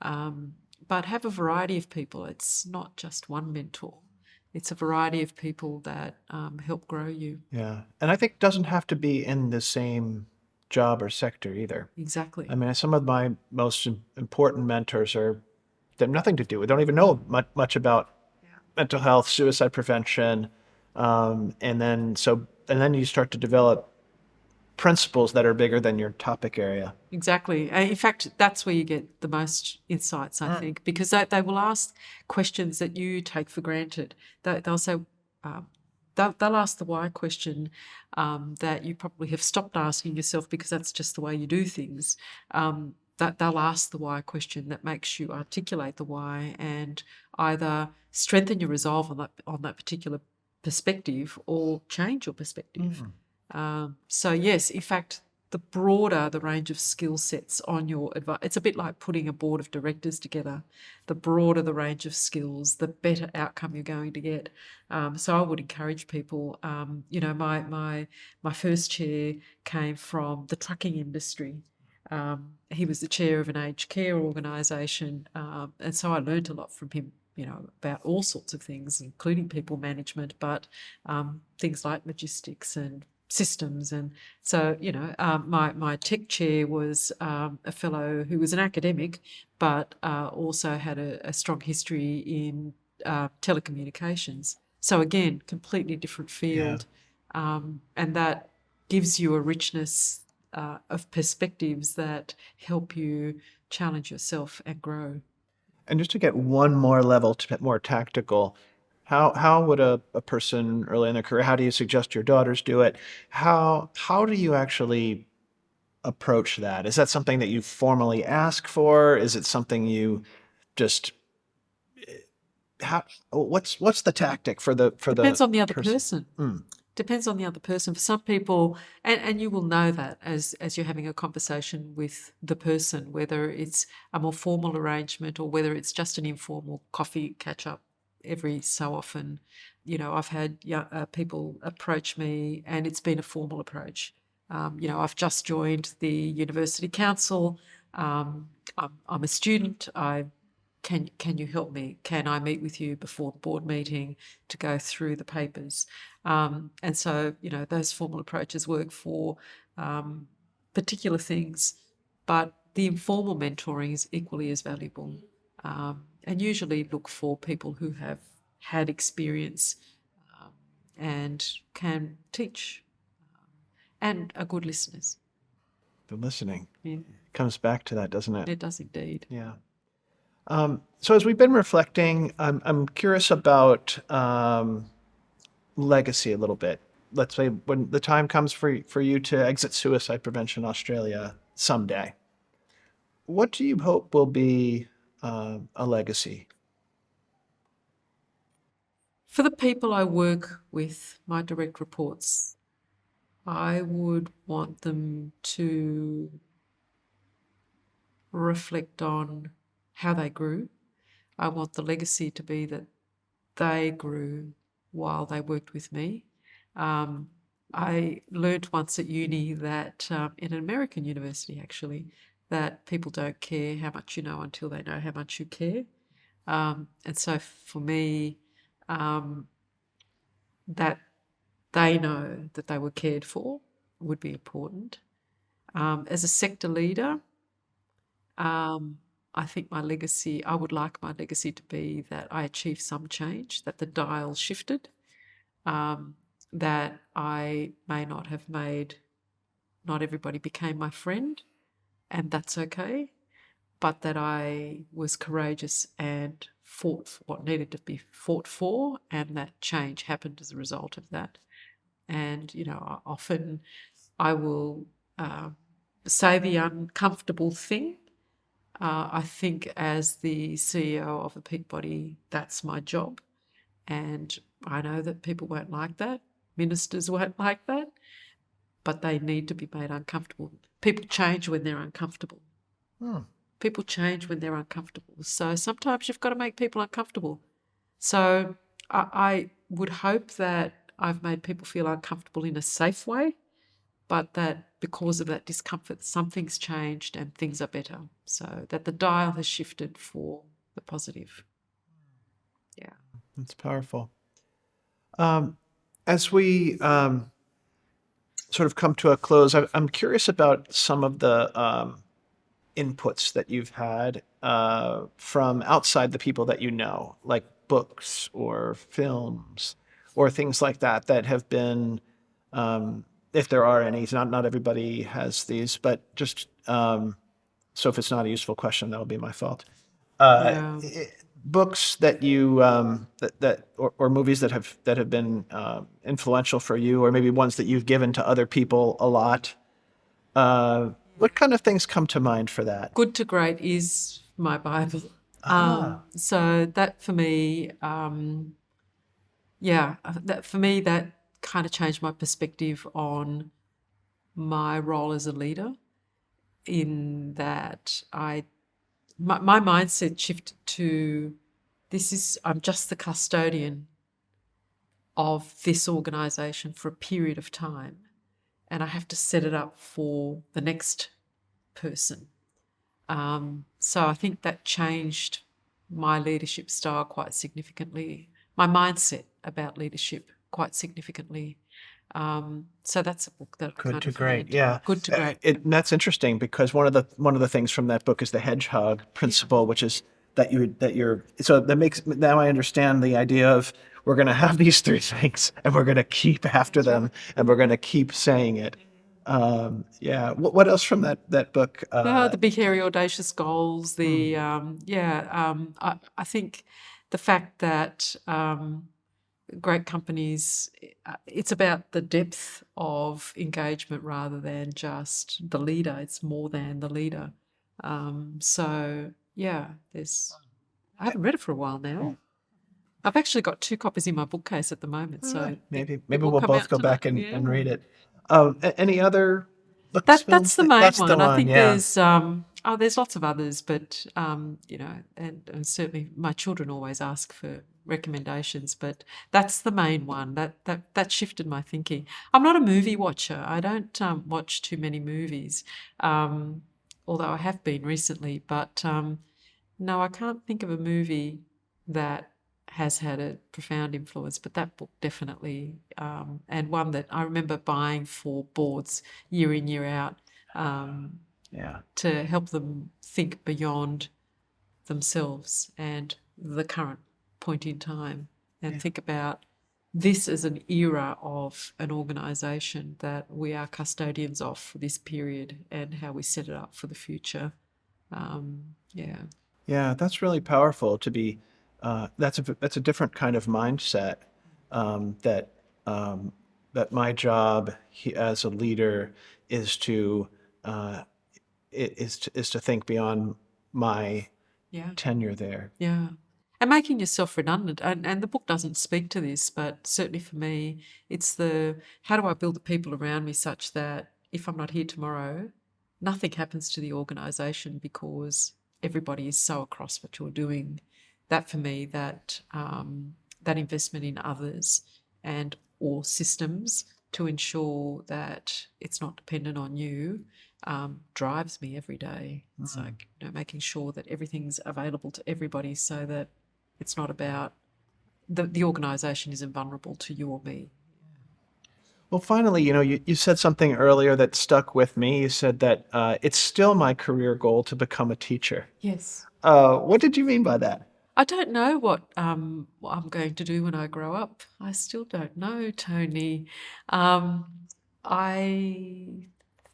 S2: but have a variety of people. It's not just one mentor. It's a variety of people that help grow you.
S1: Yeah. And I think it doesn't have to be in the same job or sector either.
S2: Exactly.
S1: I mean, some of my most important mentors they have nothing to do with, don't even know much about mental health, suicide prevention. And then you start to develop principles that are bigger than your topic area.
S2: Exactly. In fact, that's where you get the most insights, I think, because they will ask questions that you take for granted. They'll say, they'll ask the why question that you probably have stopped asking yourself because that's just the way you do things. That they'll ask the why question that makes you articulate the why and either strengthen your resolve on that particular perspective or change your perspective. So yes, in fact, the broader the range of skill sets on your advice, it's a bit like putting a board of directors together. The broader the range of skills, the better outcome you're going to get. So I would encourage people. My first chair came from the trucking industry. He was the chair of an aged care organisation, and so I learned a lot from him. About all sorts of things, including people management, but things like logistics and systems. And so, my tech chair was a fellow who was an academic, but also had a strong history in telecommunications. So again, completely different field. And that gives you a richness of perspectives that help you challenge yourself and grow.
S1: And just to get one more level more tactical, how would a person early in their career, how do you suggest your daughters do it? How do you actually approach that? Is that something that you formally ask for? Is it something you just what's the tactic for the
S2: Depends on the other
S1: person?
S2: person. Depends on the other person. For some people, and you will know that as you're having a conversation with the person, whether it's a more formal arrangement or whether it's just an informal coffee catch up every so often. I've had people approach me and it's been a formal approach. I've just joined the University Council. I'm a student. Can you help me? Can I meet with you before the board meeting to go through the papers? And so, those formal approaches work for particular things, but the informal mentoring is equally as valuable. And usually look for people who have had experience and can teach and are good listeners.
S1: The listening.
S2: Yeah.
S1: Comes back to that, doesn't it?
S2: It does indeed.
S1: Yeah. So as we've been reflecting, I'm curious about legacy a little bit. Let's say when the time comes for you to exit Suicide Prevention Australia someday, what do you hope will be a legacy?
S2: For the people I work with, my direct reports, I would want them to reflect on how they grew. I want the legacy to be that they grew while they worked with me. I learned once at uni that, in an American university actually, that people don't care how much you know until they know how much you care. And so for me, that they know that they were cared for would be important. As a sector leader, I think I would like my legacy to be that I achieved some change, that the dial shifted, that I may not have not everybody became my friend, and that's okay, but that I was courageous and fought for what needed to be fought for, and that change happened as a result of that. And, often I will say the uncomfortable thing. I think as the CEO of a peak body, that's my job. And I know that people won't like that. Ministers won't like that, but they need to be made uncomfortable. People change when they're uncomfortable. People change when they're uncomfortable. So sometimes you've got to make people uncomfortable. So I would hope that I've made people feel uncomfortable in a safe way, but that because of that discomfort, something's changed and things are better. So that the dial has shifted for the positive. Yeah.
S1: That's powerful. As we sort of come to a close, I'm curious about some of the inputs that you've had from outside the people that you know, like books or films or things like that, that have been, if there are any, not everybody has these, but just so if it's not a useful question, that'll be my fault.
S2: Yeah.
S1: Books that you or movies that have been influential for you, or maybe ones that you've given to other people a lot. What kind of things come to mind for that?
S2: Good to Great is my Bible.
S1: Ah,
S2: So that for me, that kind of changed my perspective on my role as a leader, in that my mindset shifted to I'm just the custodian of this organisation for a period of time, and I have to set it up for the next person. So I think that changed my leadership style quite significantly, my mindset about leadership quite significantly. So that's a book that I
S1: Good
S2: kind
S1: to
S2: of
S1: Great.
S2: find
S1: Yeah.
S2: good to great.
S1: And that's interesting because one of the things from that book is the hedgehog principle, which is that you're so that makes now I understand the idea of we're going to have these three things and we're going to keep after them and we're going to keep saying it. Yeah. What else from that book?
S2: The big, hairy, audacious goals. I think the fact that great companies, it's about the depth of engagement rather than just the leader. It's more than the leader. I haven't read it for a while now. I've actually got 2 copies in my bookcase at the moment, so
S1: Maybe
S2: it will
S1: we'll
S2: come
S1: both
S2: out
S1: go
S2: tonight.
S1: back and,
S2: Yeah.
S1: and read it. Any other books,
S2: That's
S1: films?
S2: the main
S1: That's
S2: one,
S1: the
S2: and I
S1: one.
S2: think
S1: Yeah.
S2: there's lots of others, but and certainly my children always ask for recommendations, but that's the main one. That shifted my thinking. I'm not a movie watcher. I don't watch too many movies, although I have been recently. But no, I can't think of a movie that has had a profound influence, but that book definitely, and one that I remember buying for boards year in, year out,
S1: Yeah.
S2: to help them think beyond themselves and the current point in time, and think about this as an era of an organisation that we are custodians of for this period, and how we set it up for the future. Yeah.
S1: Yeah, that's really powerful to be. That's a different kind of mindset. That that my job as a leader is to uh, is to think beyond my
S2: Yeah.
S1: tenure there.
S2: Yeah. And making yourself redundant. And the book doesn't speak to this, but certainly for me, it's how do I build the people around me such that if I'm not here tomorrow, nothing happens to the organisation because everybody is so across what you're doing. That for me, that investment in others and or systems to ensure that it's not dependent on you drives me every day. It's like, making sure that everything's available to everybody so that it's not about the organisation isn't vulnerable to you or me.
S1: Well, finally, you said something earlier that stuck with me. You said that it's still my career goal to become a teacher.
S2: Yes.
S1: What did you mean by that?
S2: I don't know what I'm going to do when I grow up. I still don't know, Tony. I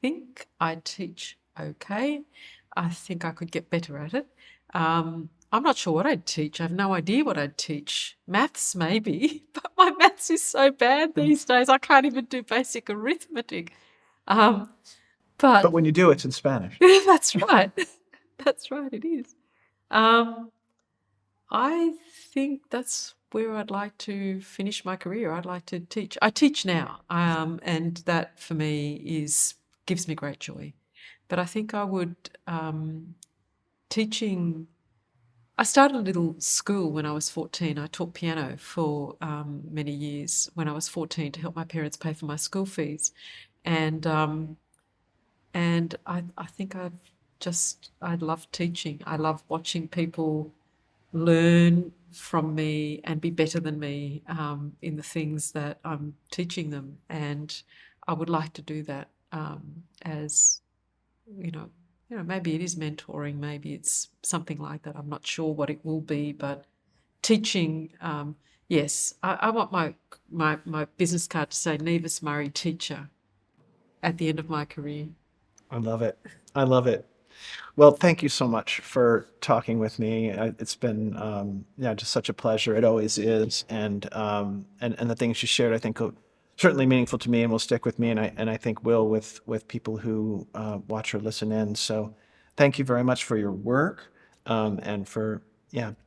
S2: think I teach okay. I think I could get better at it. I'm not sure what I'd teach. I have no idea what I'd teach. Maths, maybe, but my maths is so bad these days. I can't even do basic arithmetic. Um,
S1: But
S2: but
S1: when you do, it's in Spanish.
S2: that's right. That's right, it is. Um, I think that's where I'd like to finish my career. I'd like to teach. I teach now, and that for me gives me great joy. But I think I would teaching. I started a little school when I was 14. I taught piano for many years when I was 14 to help my parents pay for my school fees, and I think I love teaching. I love watching people learn from me and be better than me in the things that I'm teaching them. And I would like to do that as, maybe it is mentoring, maybe it's something like that. I'm not sure what it will be, but teaching, yes, I want my business card to say Nieves Murray teacher at the end of my career.
S1: I love it. I love it. Well, thank you so much for talking with me. It's been, yeah, just such a pleasure. It always is, and the things you shared, I think, are certainly meaningful to me and will stick with me, and I think will with people who watch or listen in. So, thank you very much for your work, and for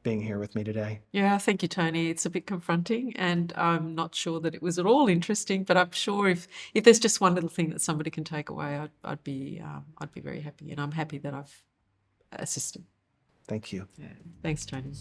S1: being here with me today.
S2: Yeah, thank you, Tony. It's a bit confronting, and I'm not sure that it was at all interesting. But I'm sure if there's just one little thing that somebody can take away, I'd be very happy, and I'm happy that I've assisted.
S1: Thank you.
S2: Yeah. Thanks, Tony.